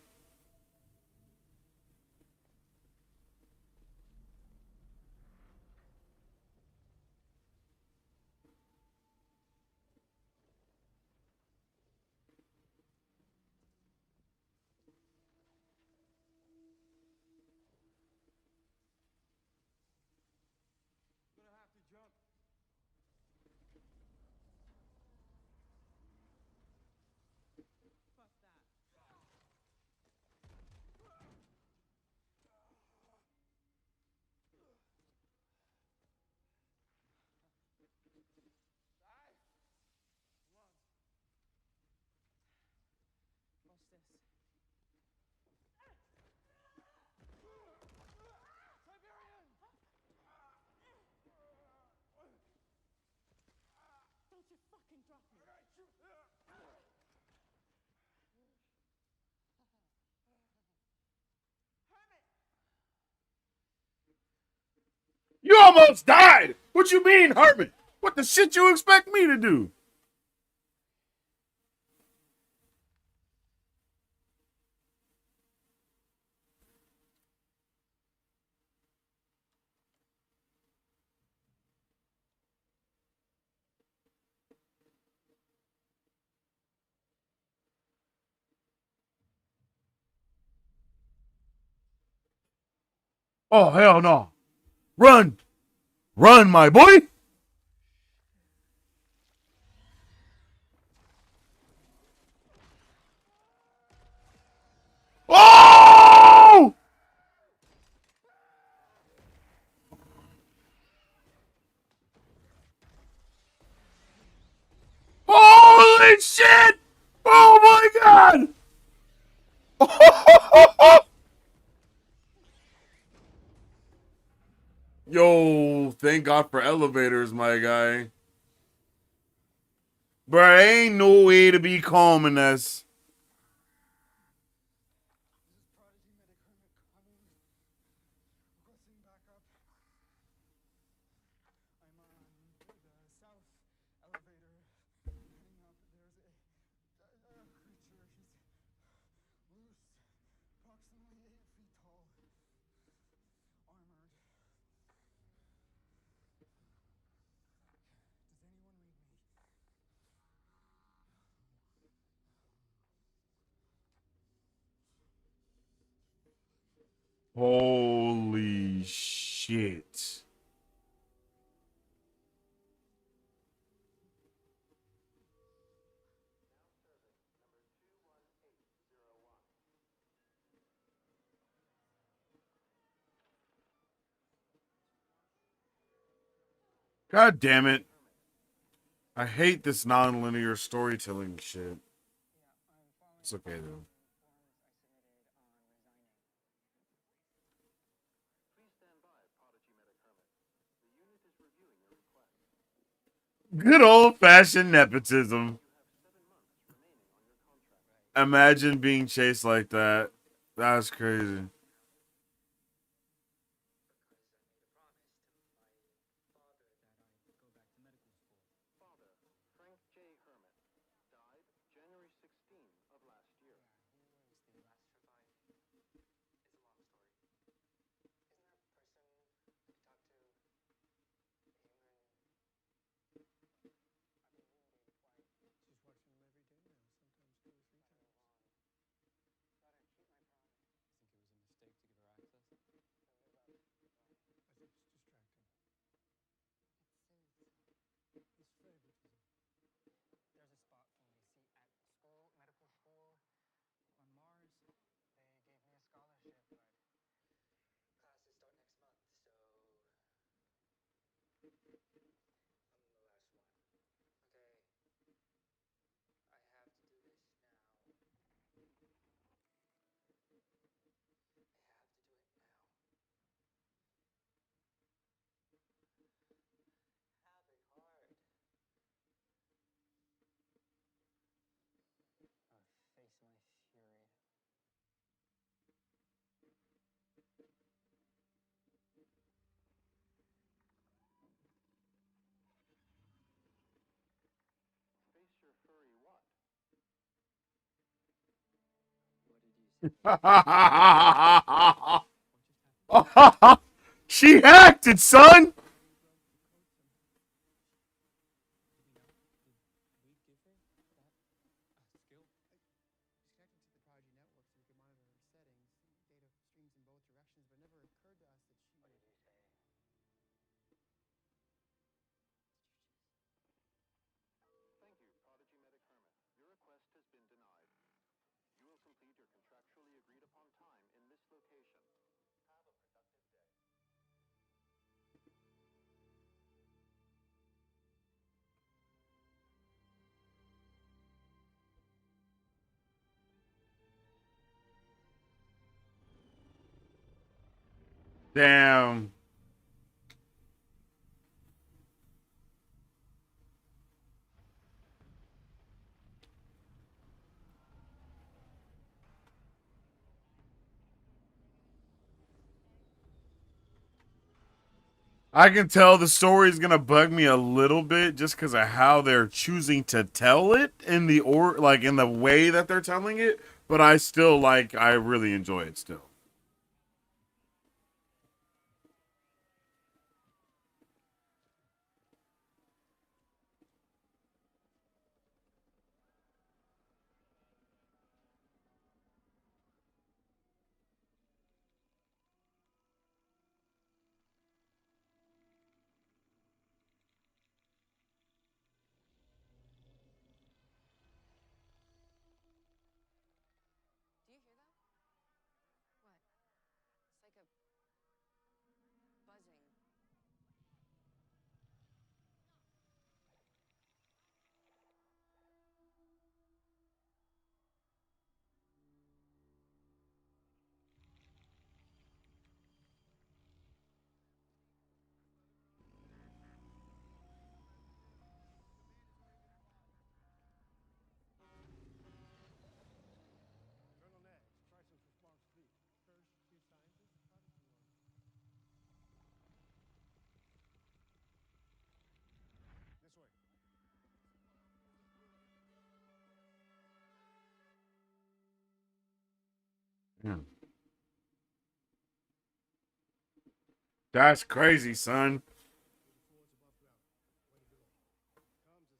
You almost died. What you mean, Herman? What the shit you expect me to do? Oh, hell no. Run. Run, my boy. Oh! Holy shit! Oh my god! Yo, thank God for elevators, my guy. Bruh, ain't no way to be calming us. Holy shit. God damn it. I hate this non-linear storytelling shit. It's okay though. Good old fashioned nepotism. Imagine being chased like that. That's crazy. She acted, son. Damn. I can tell the story is gonna bug me a little bit just because of how they're choosing to tell it in the like in the way that they're telling it. But I still like. I really enjoy it still. Yeah. That's crazy, son.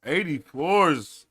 80 floors.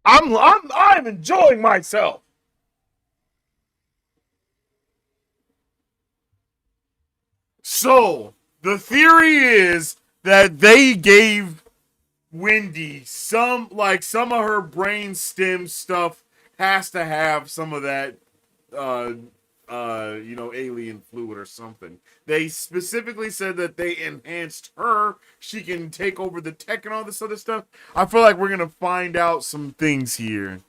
I'm enjoying myself. So the theory is that they gave Wendy some of her brain stem stuff has to have some of that uh alien fluid or something. They specifically said that they enhanced her. She can take over the tech and all this other stuff. I feel like we're gonna find out some things here.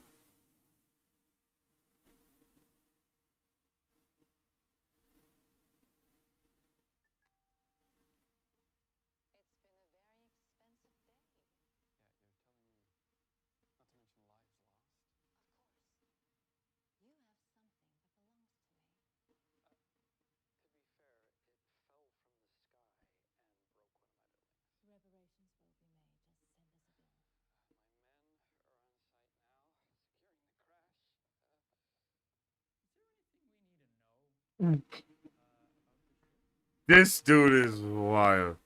This dude is wild.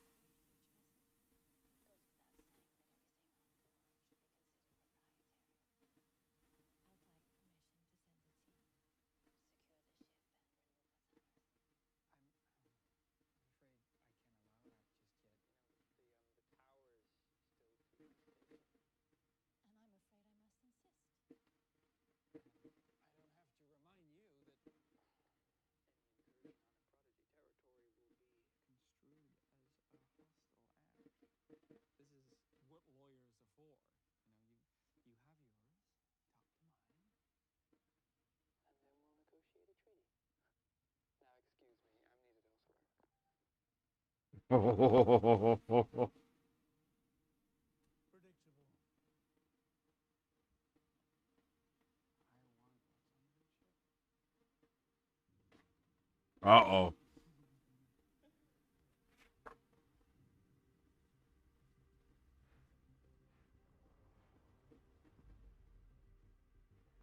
Uh-oh.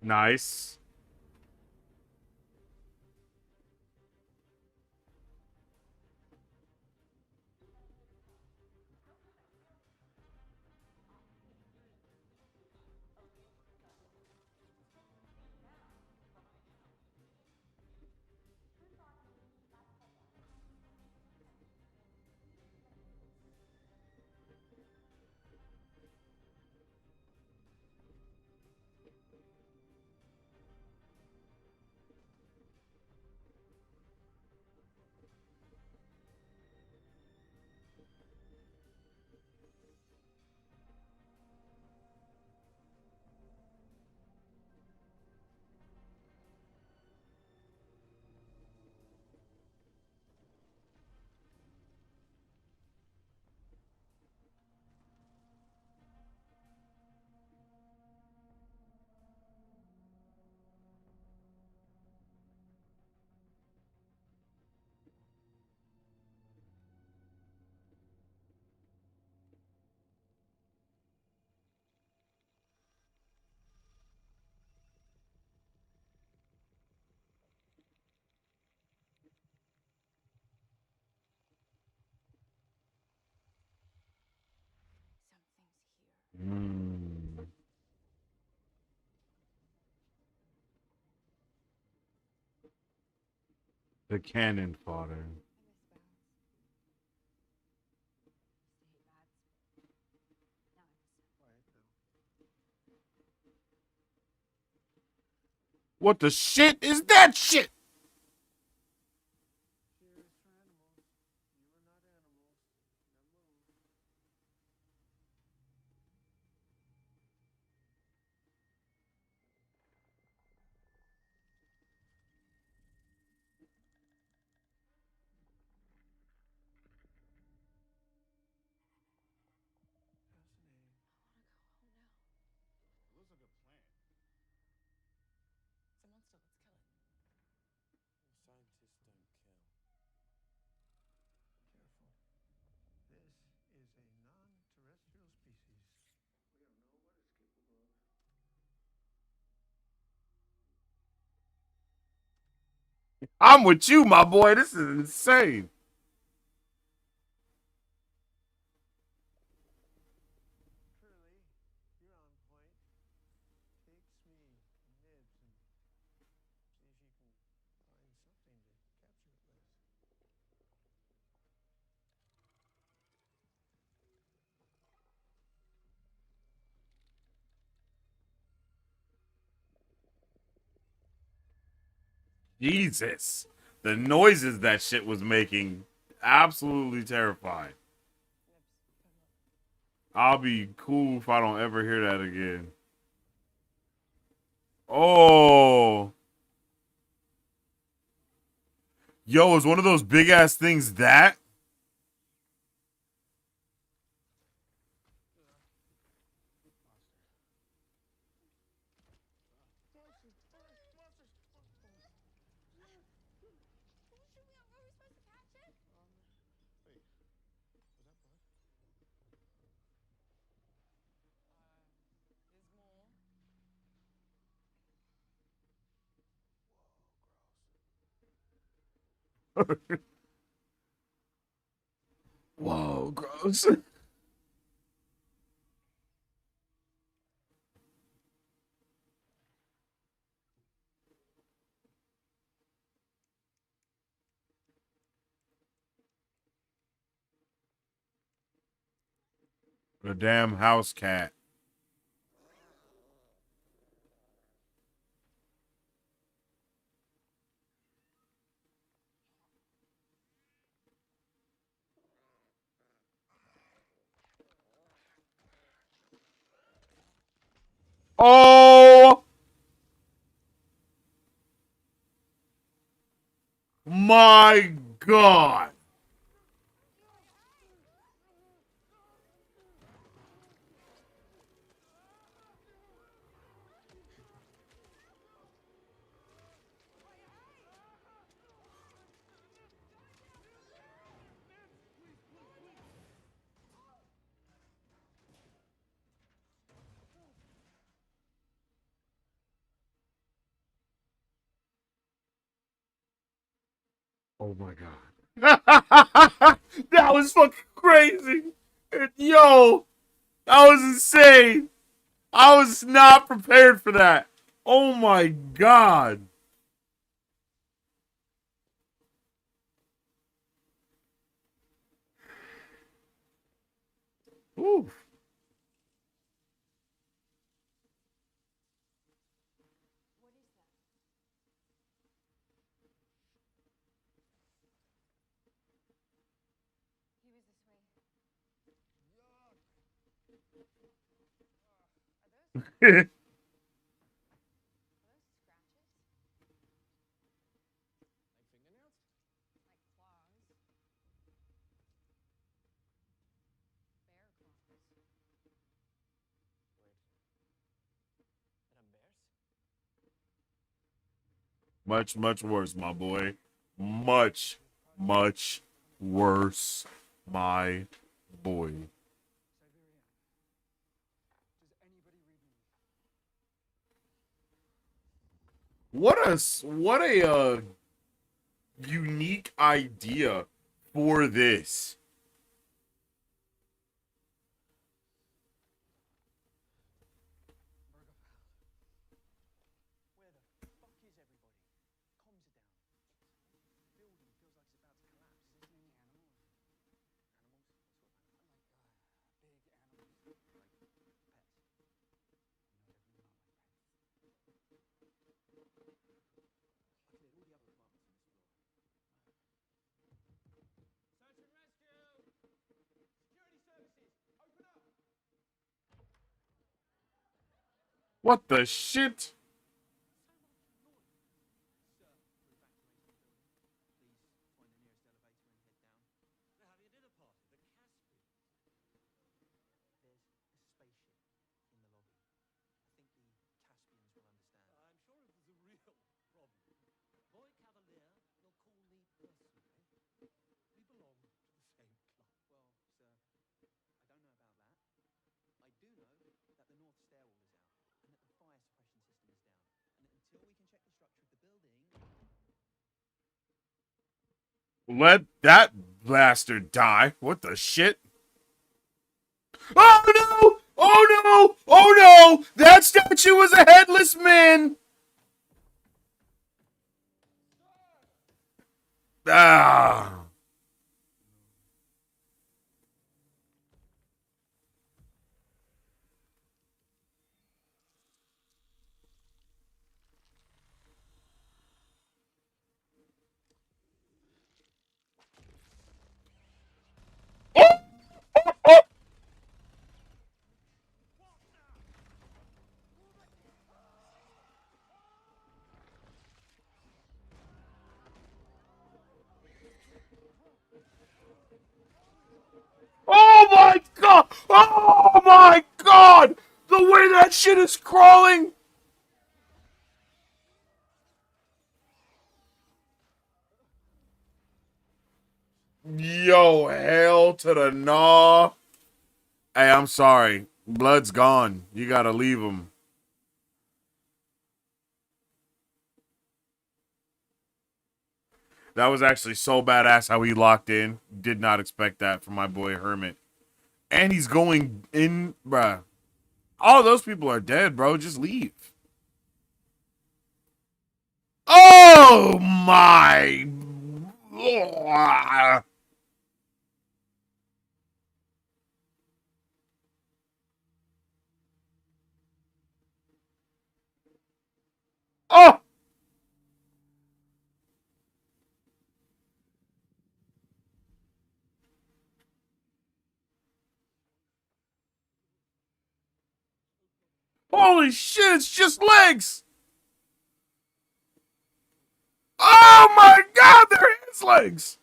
Nice. The cannon fodder. What the shit is that shit? I'm with you, my boy. This is insane. Jesus. The noises that shit was making, absolutely terrifying. I'll be cool if I don't ever hear that again. Oh. Yo, is one of those big ass things that? Whoa, gross. The damn house cat. Oh my god. Oh my god. That was fucking crazy. Yo, that was insane. I was not prepared for that. Oh my god. Ooh. Much, much worse, my boy. Much, much worse, my boy. What a unique idea for this. What the shit? Let that bastard die. What the shit? Oh no! Oh no! Oh no! That statue was a headless man! Ah! Oh! Oh! Oh my god! Oh my god! The way that shit is crawling! Yo, hell to the gnaw. Hey, I'm sorry. Blood's gone. You gotta leave him. That was actually so badass how he locked in. Did not expect that from my boy Hermit. And he's going in, bruh. All those people are dead, bro. Just leave. Oh my. Oh! Holy shit, it's just legs! Oh my god, they're his legs!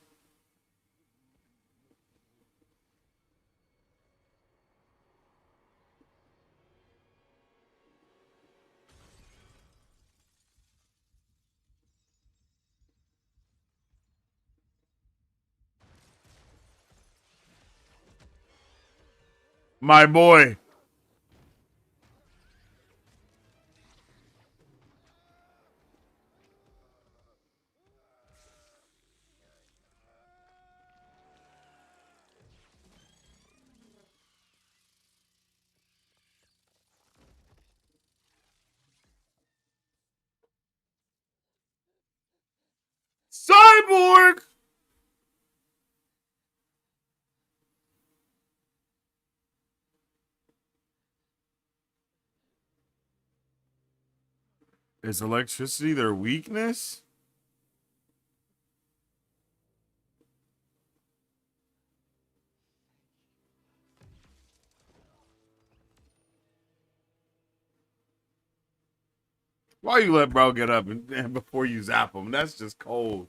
My boy. Cyborg! Is electricity their weakness? Why you let bro get up and before you zap him? That's just cold.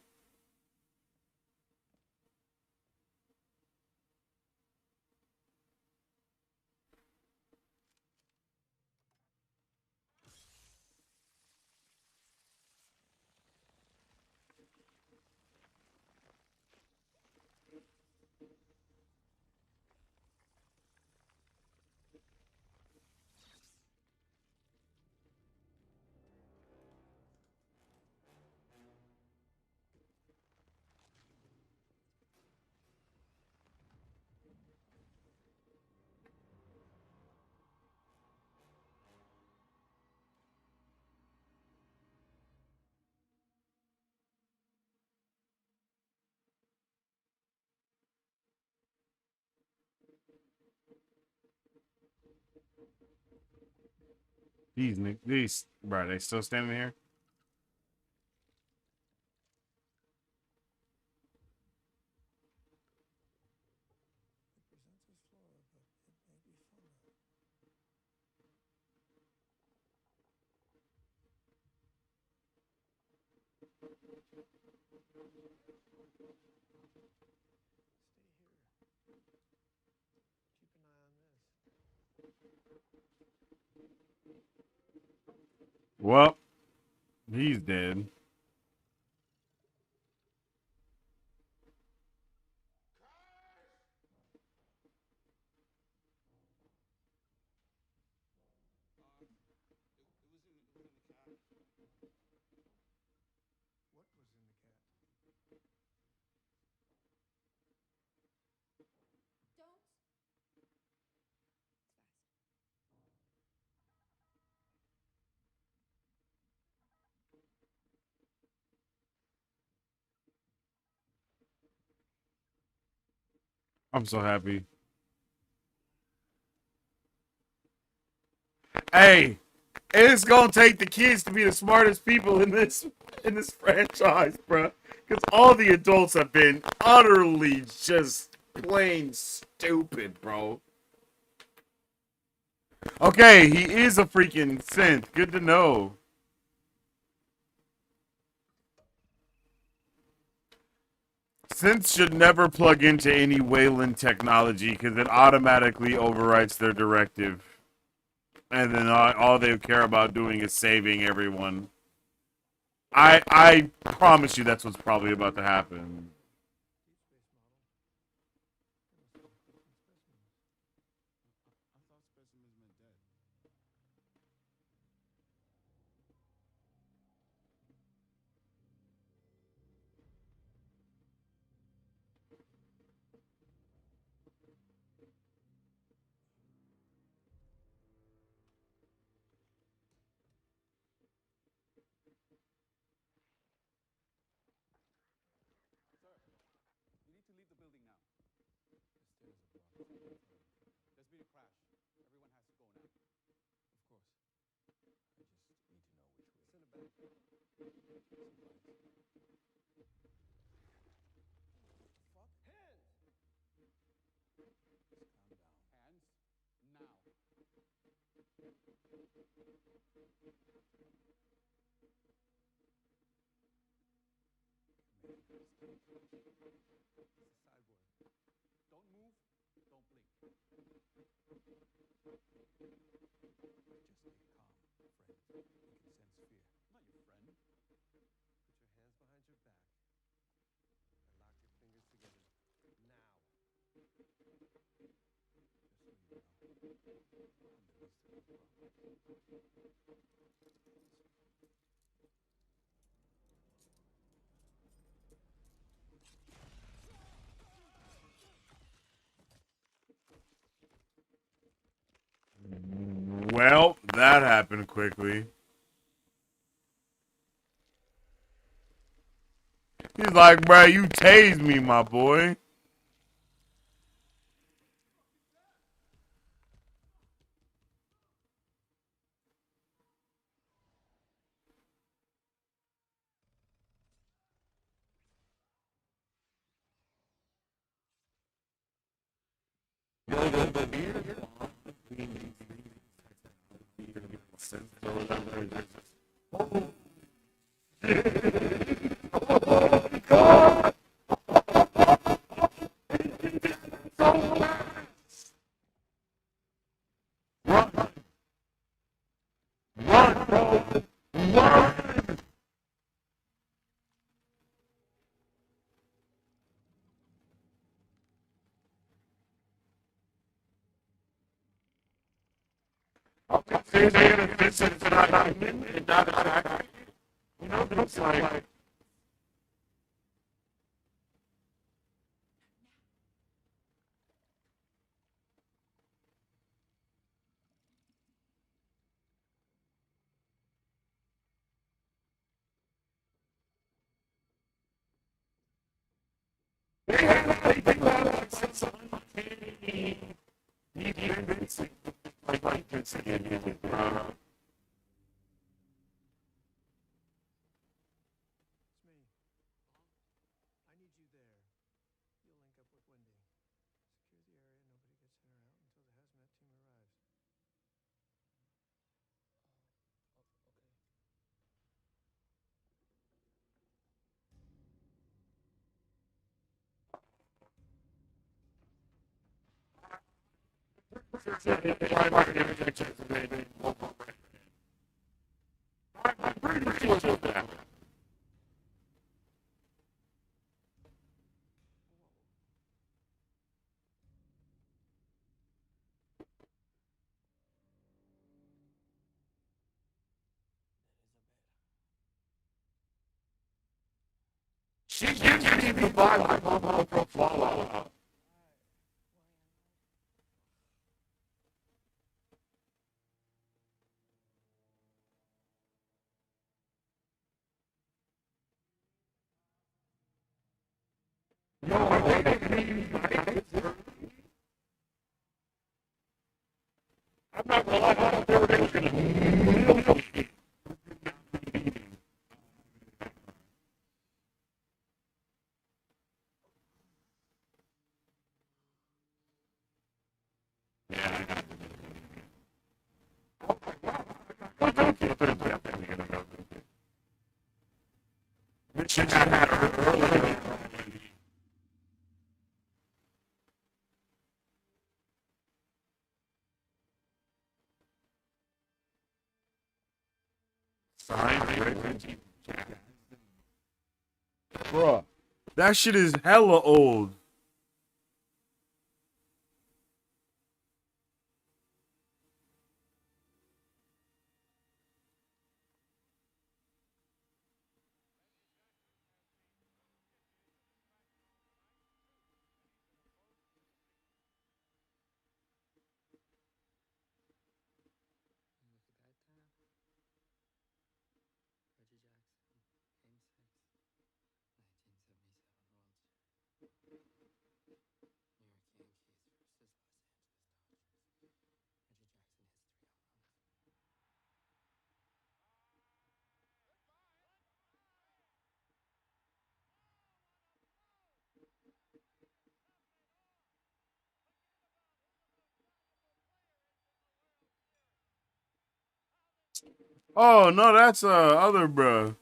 These, bro, they still standing here? Well, he's dead. I'm so happy. Hey, it's gonna take the kids to be the smartest people in this franchise, bro. Because all the adults have been utterly just plain stupid, bro. Okay, he is a freaking synth. Good to know. Synths should never plug into any Wayland technology because it automatically overwrites their directive. And then all they care about doing is saving everyone. I promise you that's what's probably about to happen. Well, that happened quickly. He's like, bro, you tased me, my boy. She gives me the vibe like Momo from Fallout. I'm not gonna lie, I thought they were gonna. Bruh, that shit is hella old. Oh no, that's other bruh.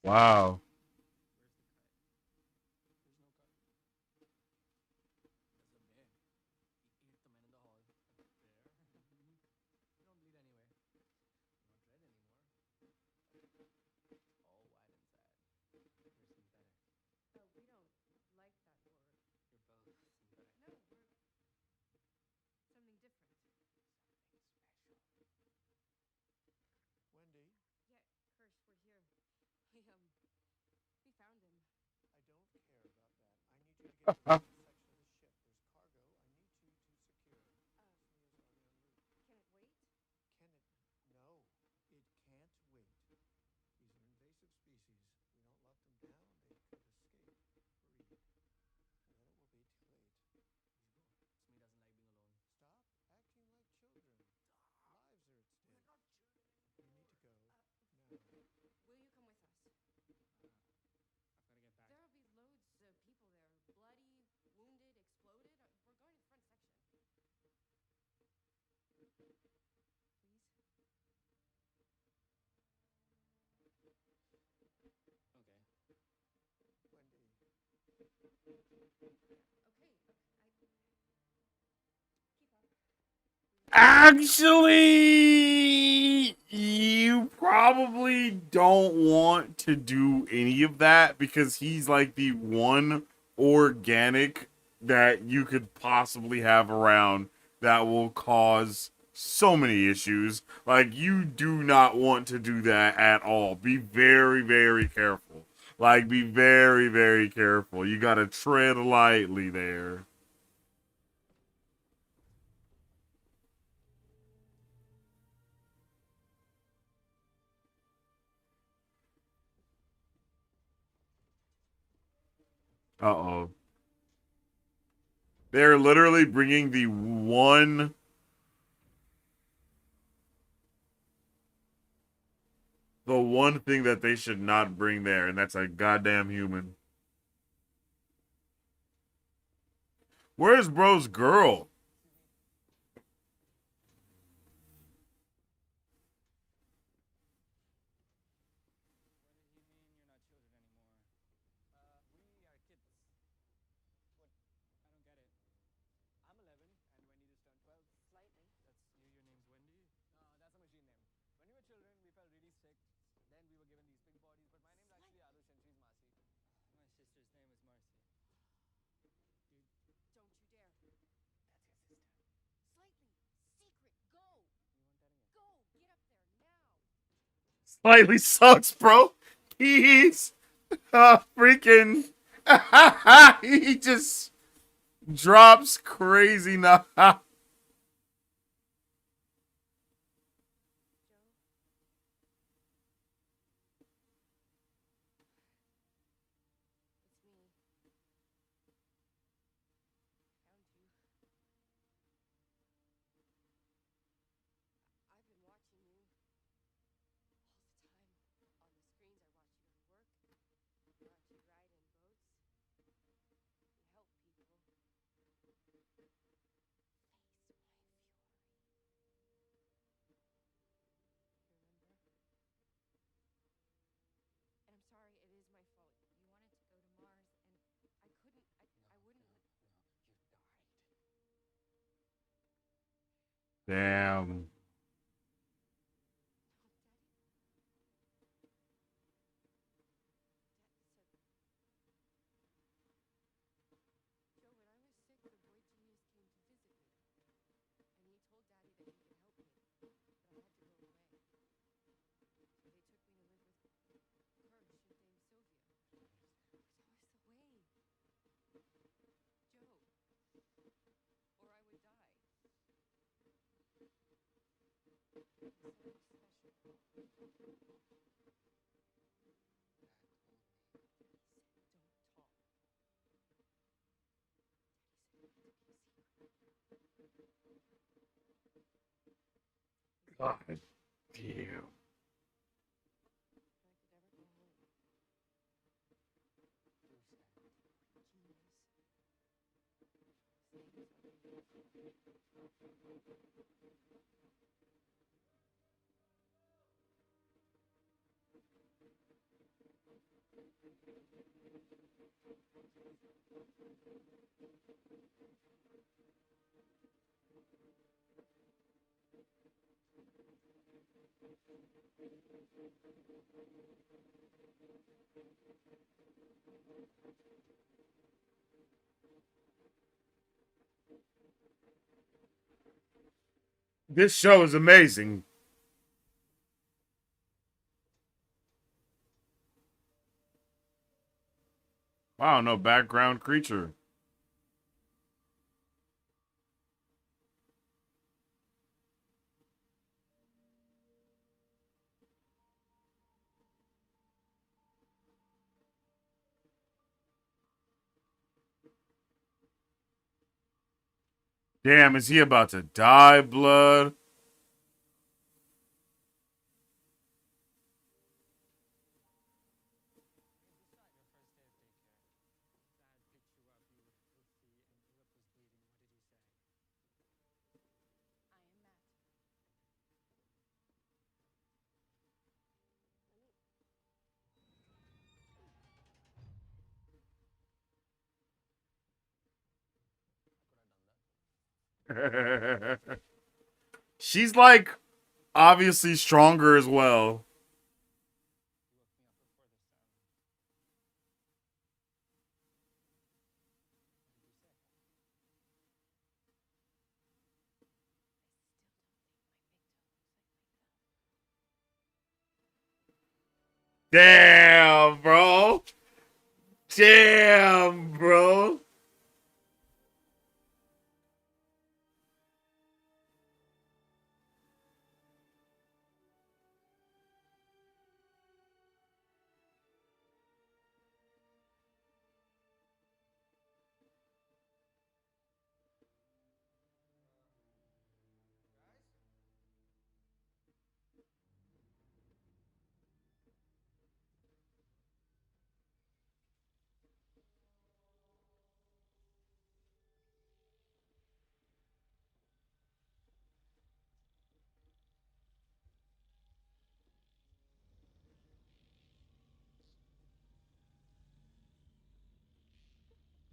Wow. Actually, you probably don't want to do any of that because he's like the one organic that you could possibly have around that will cause so many issues. Like, you do not want to do that at all. Be very, very careful. Like, be very, very careful. You gotta tread lightly there. Uh oh. They're literally bringing the one thing that they should not bring there, and that's a goddamn human. Where's bro's girl? Slightly sucks, bro. He's freaking. He just drops crazy now. Damn. God damn. This show is amazing. Wow, no background creature. Damn, is he about to die, blood? She's like obviously stronger as well. Damn, bro. Damn, bro.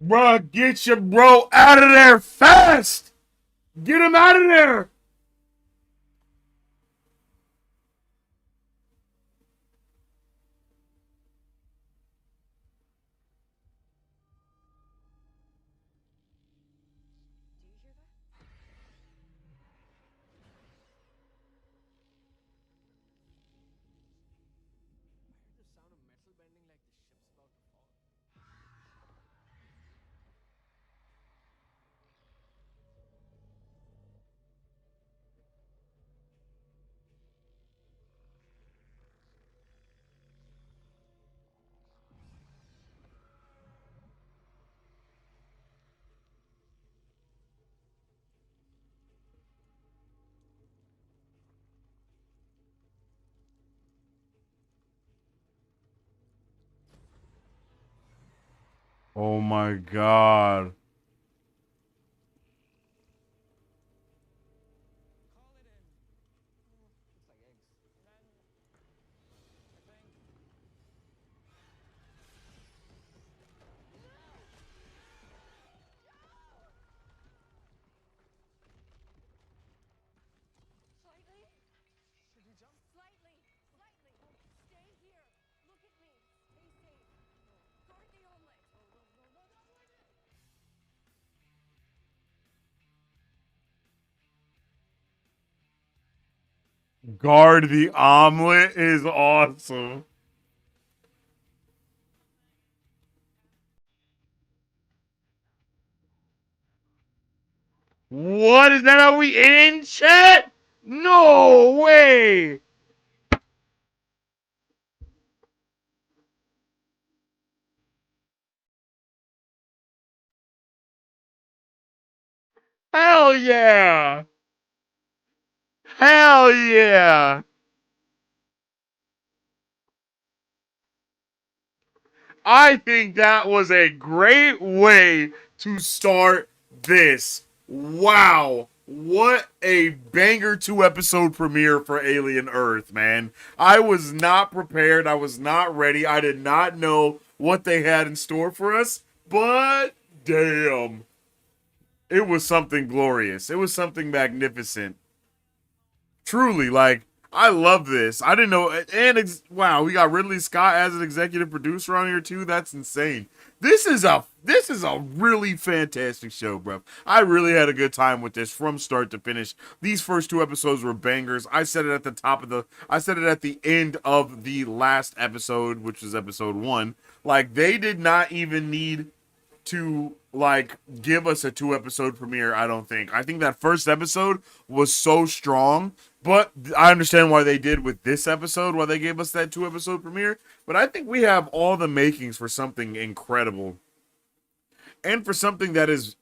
Bruh, get your bro out of there fast. Get him out of there. Oh my god. Guard the omelet is awesome. What is that? Are we in chat? No way. Hell yeah. Hell yeah. I think that was a great way to start this. Wow. What a banger 2 episode premiere for Alien Earth, man. I was not prepared. I was not ready. I did not know what they had in store for us, but damn. It was something glorious. It was something magnificent. Truly, like, I love this. I didn't know, and wow, we got Ridley Scott as an executive producer on here too. That's insane. This is a really fantastic show, bro. I really had a good time with this from start to finish. These first 2 episodes were bangers. I said it at the end of the last episode, which was episode 1. Like, they did not even need to like give us a 2 episode premiere. I think that first episode was so strong, but I understand why they did with this episode, why they gave us that 2 episode premiere. But I think we have all the makings for something incredible, and for something that is,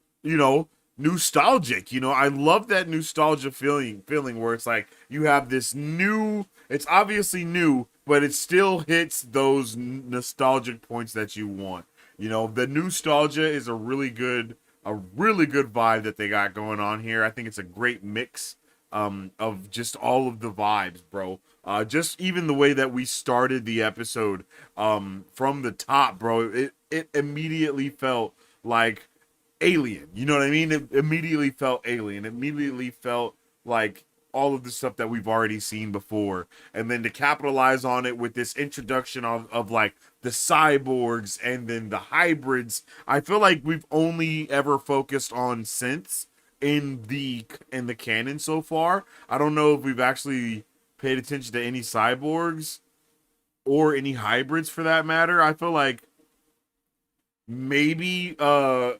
nostalgic. I love that nostalgia feeling where it's like you have this new, it's obviously new, but it still hits those nostalgic points that you want. The nostalgia is a really good vibe that they got going on here. I think it's a great mix of just all of the vibes, bro. Just even the way that we started the episode from the top, bro. It immediately felt like Alien. You know what I mean? It immediately felt Alien. It immediately felt like all of the stuff that we've already seen before, and then to capitalize on it with this introduction of like the cyborgs and then the hybrids. I feel like we've only ever focused on synths in the canon so far. I don't know if we've actually paid attention to any cyborgs or any hybrids for that matter. I feel like maybe I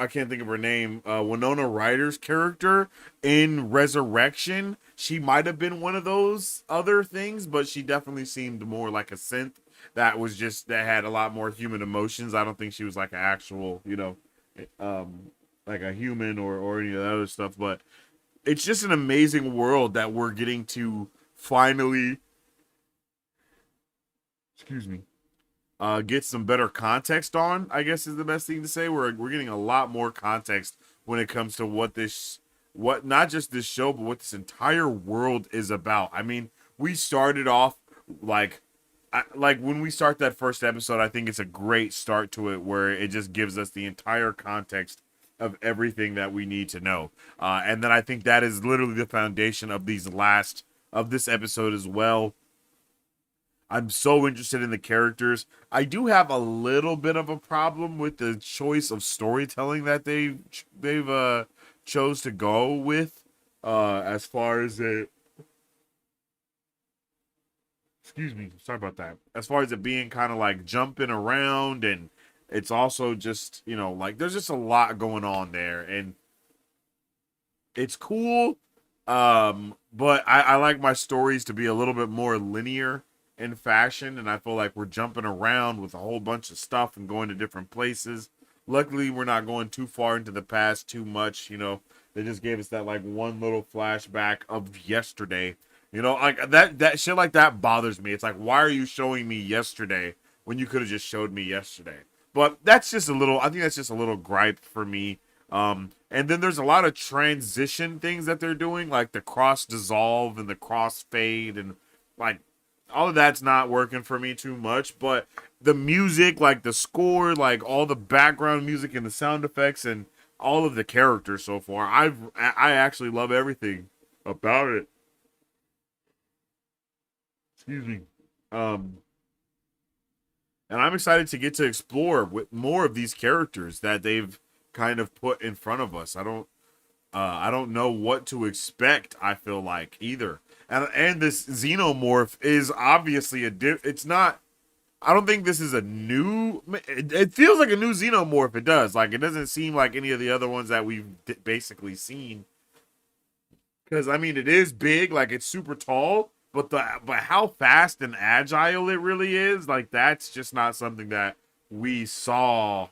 can't think of her name, Winona Ryder's character in Resurrection, she might have been one of those other things, but she definitely seemed more like a synth that was just that had a lot more human emotions. I don't think she was like an actual, like a human or any of that other stuff. But it's just an amazing world that we're getting to finally, excuse me, get some better context on, I guess is the best thing to say. We're getting a lot more context when it comes to what not just this show, but what this entire world is about. I mean, we started off like like when we start that first episode, I think it's a great start to it where it just gives us the entire context of everything that we need to know. And then I think that is literally the foundation of this episode as well. I'm so interested in the characters. I do have a little bit of a problem with the choice of storytelling that they've chose to go with. As far as it, excuse me, sorry about that. As far as it being kind of like jumping around, and it's also just like there's just a lot going on there, and it's cool. But I like my stories to be a little bit more linear in fashion, and I feel like we're jumping around with a whole bunch of stuff and going to different places. Luckily, we're not going too far into the past too much. They just gave us that like one little flashback of yesterday. Like that shit like that bothers me. It's like, why are you showing me yesterday when you could have just showed me yesterday? But that's just a little. I think that's just a little gripe for me. And then there's a lot of transition things that they're doing, like the cross dissolve and the cross fade, and like all of that's not working for me too much. But the music, like the score, like all the background music and the sound effects and all of the characters so far, I actually love everything about it. Excuse me. Um, and I'm excited to get to explore with more of these characters that they've kind of put in front of us. I don't know what to expect. I feel like either, and this Xenomorph is obviously it's not. I don't think this is a new. It feels like a new Xenomorph. It does. Like it doesn't seem like any of the other ones that we've basically seen. Because I mean, it is big. Like it's super tall. But how fast and agile it really is, like that's just not something that we saw.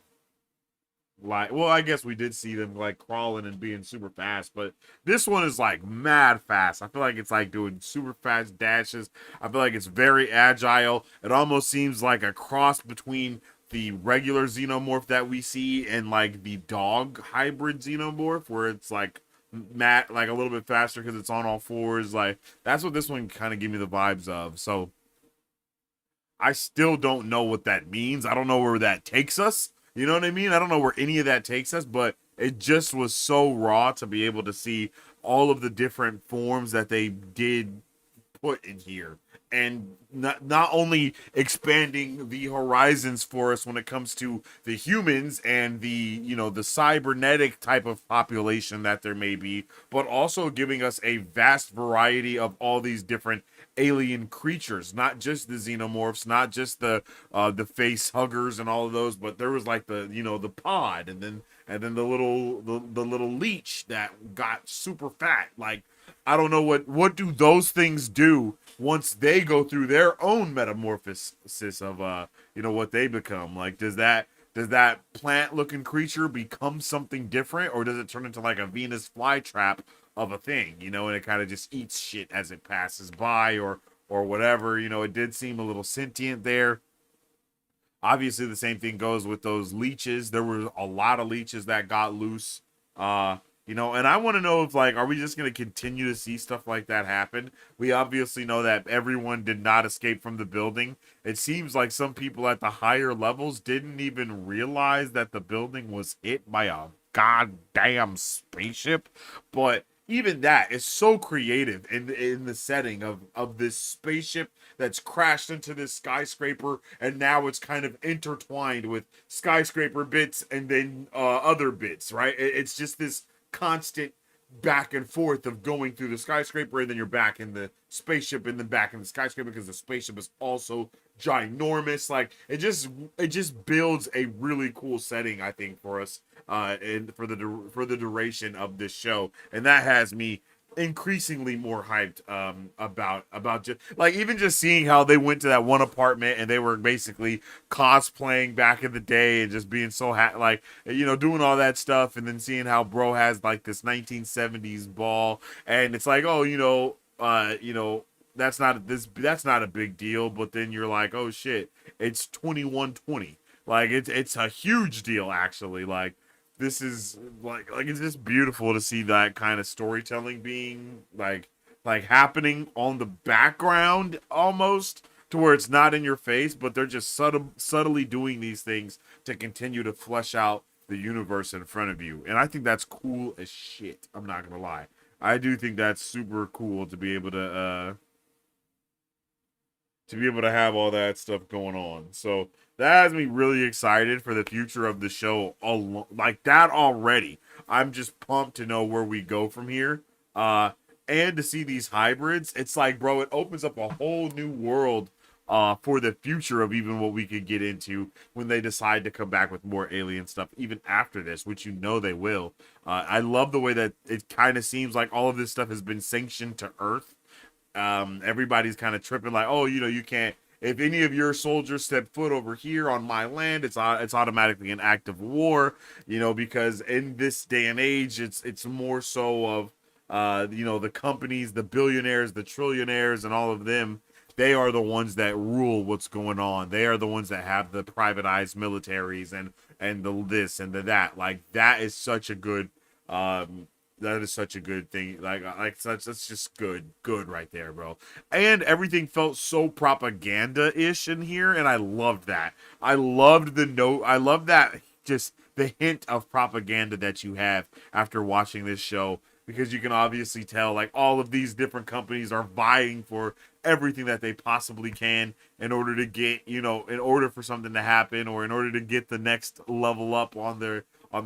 Like, well, I guess we did see them like crawling and being super fast, but this one is like mad fast. I feel like it's like doing super fast dashes. I feel like it's very agile. It almost seems like a cross between the regular xenomorph that we see and like the dog hybrid xenomorph, where it's like like a little bit faster because it's on all fours. Like that's what this one kind of gave me the vibes of. So I still don't know what that means. I don't know where that takes us. You know what I mean? I don't know where any of that takes us, but it just was so raw to be able to see all of the different forms that they did put in here, and not only expanding the horizons for us when it comes to the humans and the cybernetic type of population that there may be, but also giving us a vast variety of all these different alien creatures, not just the xenomorphs, not just the face huggers and all of those, but there was like the pod, and then the little leech that got super fat. Like I don't know what do those things do once they go through their own metamorphosis of what they become. Like does that plant looking creature become something different, or does it turn into like a Venus flytrap of a thing, and it kind of just eats shit as it passes by, or whatever. It did seem a little sentient there. Obviously, the same thing goes with those leeches. There were a lot of leeches that got loose. And I want to know if, like, are we just going to continue to see stuff like that happen? We obviously know that everyone did not escape from the building. It seems like some people at the higher levels didn't even realize that the building was hit by a goddamn spaceship. But even that is so creative in the setting of this spaceship that's crashed into this skyscraper, and now it's kind of intertwined with skyscraper bits and then other bits, right? It's just this constant back and forth of going through the skyscraper, and then you're back in the spaceship and then back in the skyscraper because the spaceship is also ginormous. Like it just builds a really cool setting, I think, for us and for the duration of this show, and that has me increasingly more hyped about just like even just seeing how they went to that one apartment and they were basically cosplaying back in the day and just being so like doing all that stuff, and then seeing how bro has like this 1970s ball, and it's like, oh, that's not a big deal, but then you're like, oh shit, it's 2120. Like it's a huge deal actually. Like this is like it's just beautiful to see that kind of storytelling being like happening on the background almost, to where it's not in your face, but they're just subtly doing these things to continue to flesh out the universe in front of you. And I think that's cool as shit. I'm not gonna lie. I do think that's super cool to be able to have all that stuff going on. So that has me really excited for the future of the show. Like that already. I'm just pumped to know where we go from here. And to see these hybrids, it's like, bro, it opens up a whole new world for the future of even what we could get into when they decide to come back with more alien stuff, even after this, which they will. I love the way that it kind of seems like all of this stuff has been sanctioned to Earth. Everybody's kind of tripping like, oh, you can't. If any of your soldiers step foot over here on my land, it's automatically an act of war. Because in this day and age, it's more so of the companies, the billionaires, the trillionaires, and all of them. They are the ones that rule what's going on. They are the ones that have the privatized militaries and the this and the that. Like that is such a good that is such a good thing. Like that's just good right there, bro. And everything felt so propaganda-ish in here, and I loved that. I loved the note. I love that, just the hint of propaganda that you have after watching this show, because you can obviously tell like all of these different companies are vying for everything that they possibly can in order to get, in order for something to happen, or in order to get the next level up on the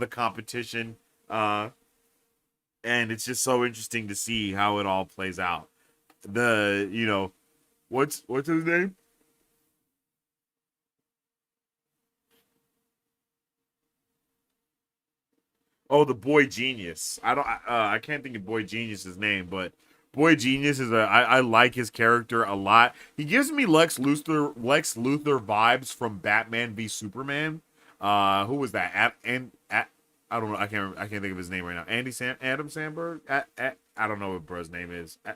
competition. And it's just so interesting to see how it all plays out. What's his name? Oh, the Boy Genius. I can't think of Boy Genius's name, but Boy Genius is I like his character a lot. He gives me Lex Luthor vibes from Batman v Superman. Who was that? I don't know. I can't think of his name right now. Adam Sandberg. I don't know what bro's name is. I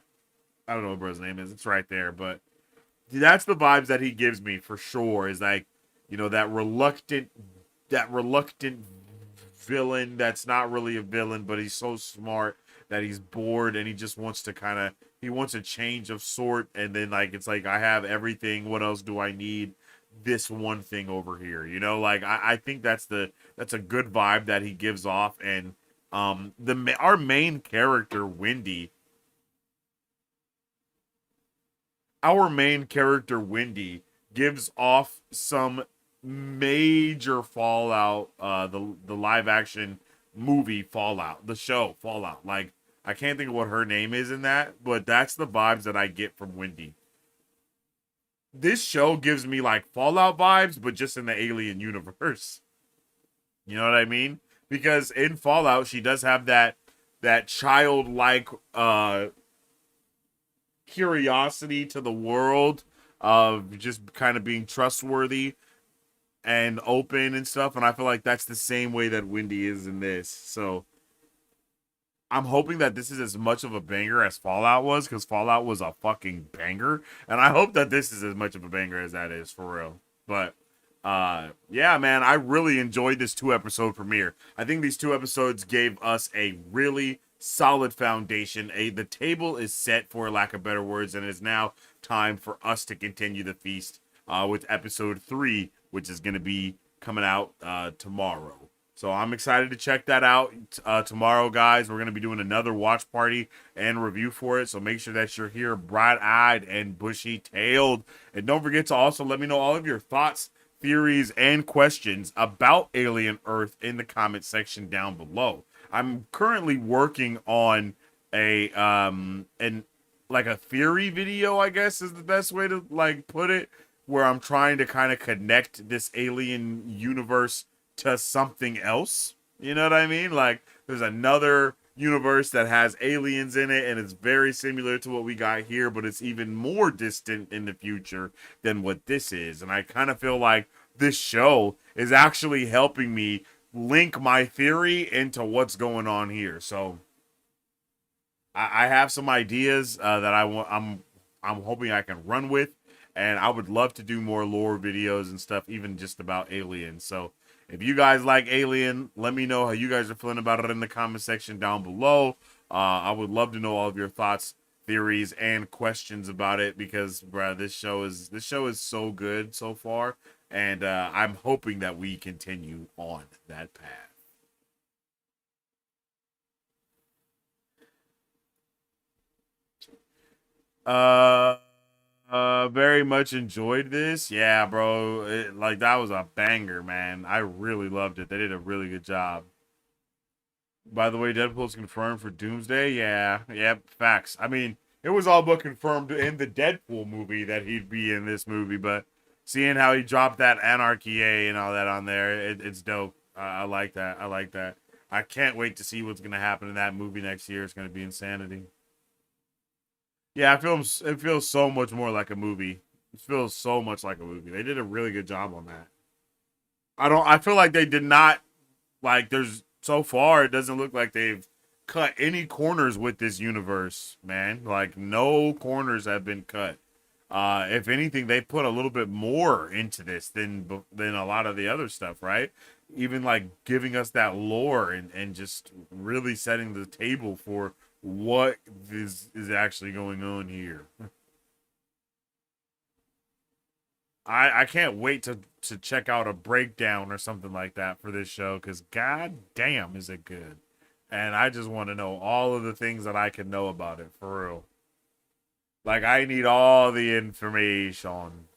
don't know what bro's name is. It's right there, but that's the vibes that he gives me for sure. Is like, that reluctant villain that's not really a villain, but he's so smart that he's bored and he just wants to he wants a change of sort, and then like it's like, I have everything. What else do I need? This one thing over here, like I think that's a good vibe that he gives off. And our main character Wendy gives off some major Fallout, the live action movie Fallout, the show Fallout. Like I can't think of what her name is in that, but that's the vibes that I get from Wendy. This show gives me like Fallout vibes, but just in the alien universe. You know what I mean? Because in Fallout, she does have that childlike curiosity to the world of just kind of being trustworthy and open and stuff. And I feel like that's the same way that Wendy is in this. So I'm hoping that this is as much of a banger as Fallout was, because Fallout was a fucking banger. And I hope that this is as much of a banger as that is, for real. But yeah, man, I really enjoyed this 2-episode premiere. I think these 2 episodes gave us a really solid foundation. The table is set, for lack of better words, and it is now time for us to continue the feast with episode 3, which is going to be coming out tomorrow. So I'm excited to check that out tomorrow, guys. We're going to be doing another watch party and review for it. So make sure that you're here bright-eyed and bushy-tailed. And don't forget to also let me know all of your thoughts, theories, and questions about Alien Earth in the comment section down below. I'm currently working on an like a theory video, I guess is the best way to like put it, where I'm trying to kind of connect this alien universe to something else. You know what I mean? Like there's another universe that has aliens in it and it's very similar to what we got here, but it's even more distant in the future than what this is. And I kind of feel like this show is actually helping me link my theory into what's going on here. So I have some ideas that I'm hoping I can run with, and I would love to do more lore videos and stuff, even just about aliens. So if you guys like Alien, let me know how you guys are feeling about it in the comment section down below. I would love to know all of your thoughts, theories, and questions about it because, bruh, this show is so good so far, and I'm hoping that we continue on that path. Uh, very much enjoyed this. Yeah, bro. Like that was a banger, man. I really loved it. They did a really good job. By the way, Deadpool's confirmed for Doomsday. Yeah, yep, facts. I mean, it was all but confirmed in the Deadpool movie that he'd be in this movie, but seeing how he dropped that Anarchy A and all that on there, it's dope. I like that. I like that. I can't wait to see what's gonna happen in that movie next year. It's gonna be insanity. Yeah, it feels so much more like a movie. It feels so much like a movie. They did a really good job on that. I feel like they did not like there's so far it doesn't look like they've cut any corners with this universe, man. Like no corners have been cut. If anything, they put a little bit more into this than a lot of the other stuff, right? Even like giving us that lore and just really setting the table for what is actually going on here. I can't wait to check out a breakdown or something like that for this show because god damn is it good. And I just want to know all of the things that I can know about it for real. Like I need all the information.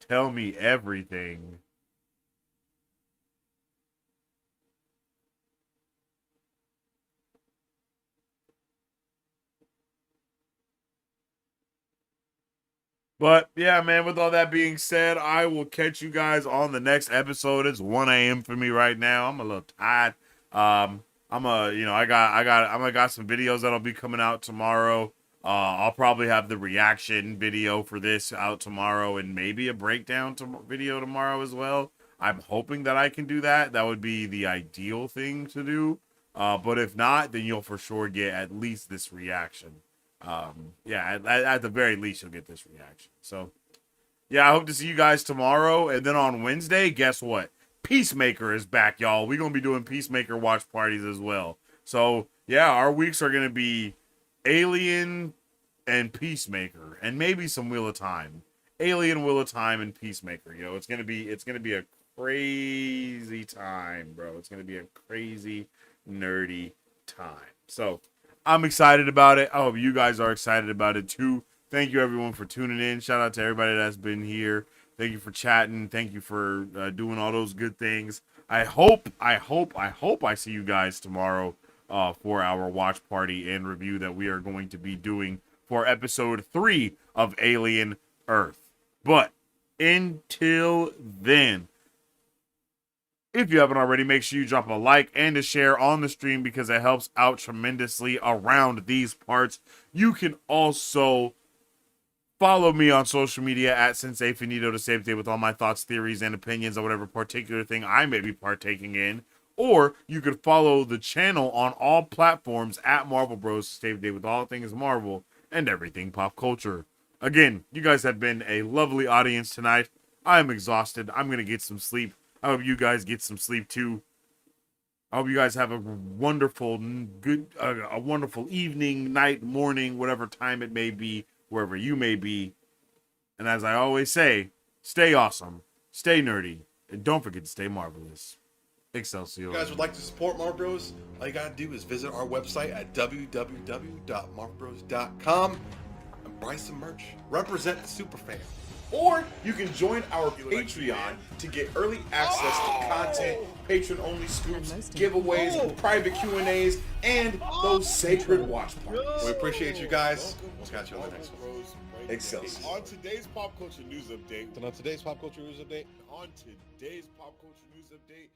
Tell me everything. But yeah, man, with all that being said, I will catch you guys on the next episode. It's 1 a.m. for me right now. I'm a little tired. I'm a, you know, I got some videos that'll be coming out tomorrow. I'll probably have the reaction video for this out tomorrow and maybe a breakdown video tomorrow as well. I'm hoping that I can do that. That would be the ideal thing to do. But if not, then you'll for sure get at least this reaction. Yeah, at the very least, you'll get this reaction. So, yeah, I hope to see you guys tomorrow. And then on Wednesday, guess what? Peacemaker is back, y'all. We're going to be doing Peacemaker watch parties as well. So, yeah, our weeks are going to be Alien and Peacemaker and maybe some Wheel of Time. Alien, Wheel of Time, and Peacemaker. You know, it's gonna be a crazy time, bro. It's gonna be a crazy nerdy time. So I'm excited about it. I hope you guys are excited about it too. Thank you everyone for tuning in. Shout out to everybody that's been here. Thank you for chatting. Thank you for doing all those good things. I see you guys tomorrow for our watch party and review that we are going to be doing for episode 3 of Alien Earth. But until then, if you haven't already, make sure you drop a like and a share on the stream because it helps out tremendously around these parts. You can also follow me on social media at Sensei Finito to stay up to date with all my thoughts, theories, and opinions on whatever particular thing I may be partaking in. Or you could follow the channel on all platforms at Marvel Bros to stay up to date with all things Marvel and everything pop culture. Again, you guys have been a lovely audience tonight. I am exhausted. I'm going to get some sleep. I hope you guys get some sleep too. I hope you guys have a wonderful, a wonderful evening, night, morning, whatever time it may be, wherever you may be. And as I always say, stay awesome, stay nerdy, And don't forget to stay marvelous. Excelsior. If you guys would like to support Marv Bros, all you gotta do is visit our website at www.marvbros.com and buy some merch. Represent the superfan. Or you can join our Patreon to get early access to content, patron-only scoops, giveaways, private Q&As, and those sacred watch parties. We appreciate you guys. We'll catch you on the next one. Excelsior. On today's pop culture news update. And on today's pop culture news update, On today's pop culture news update.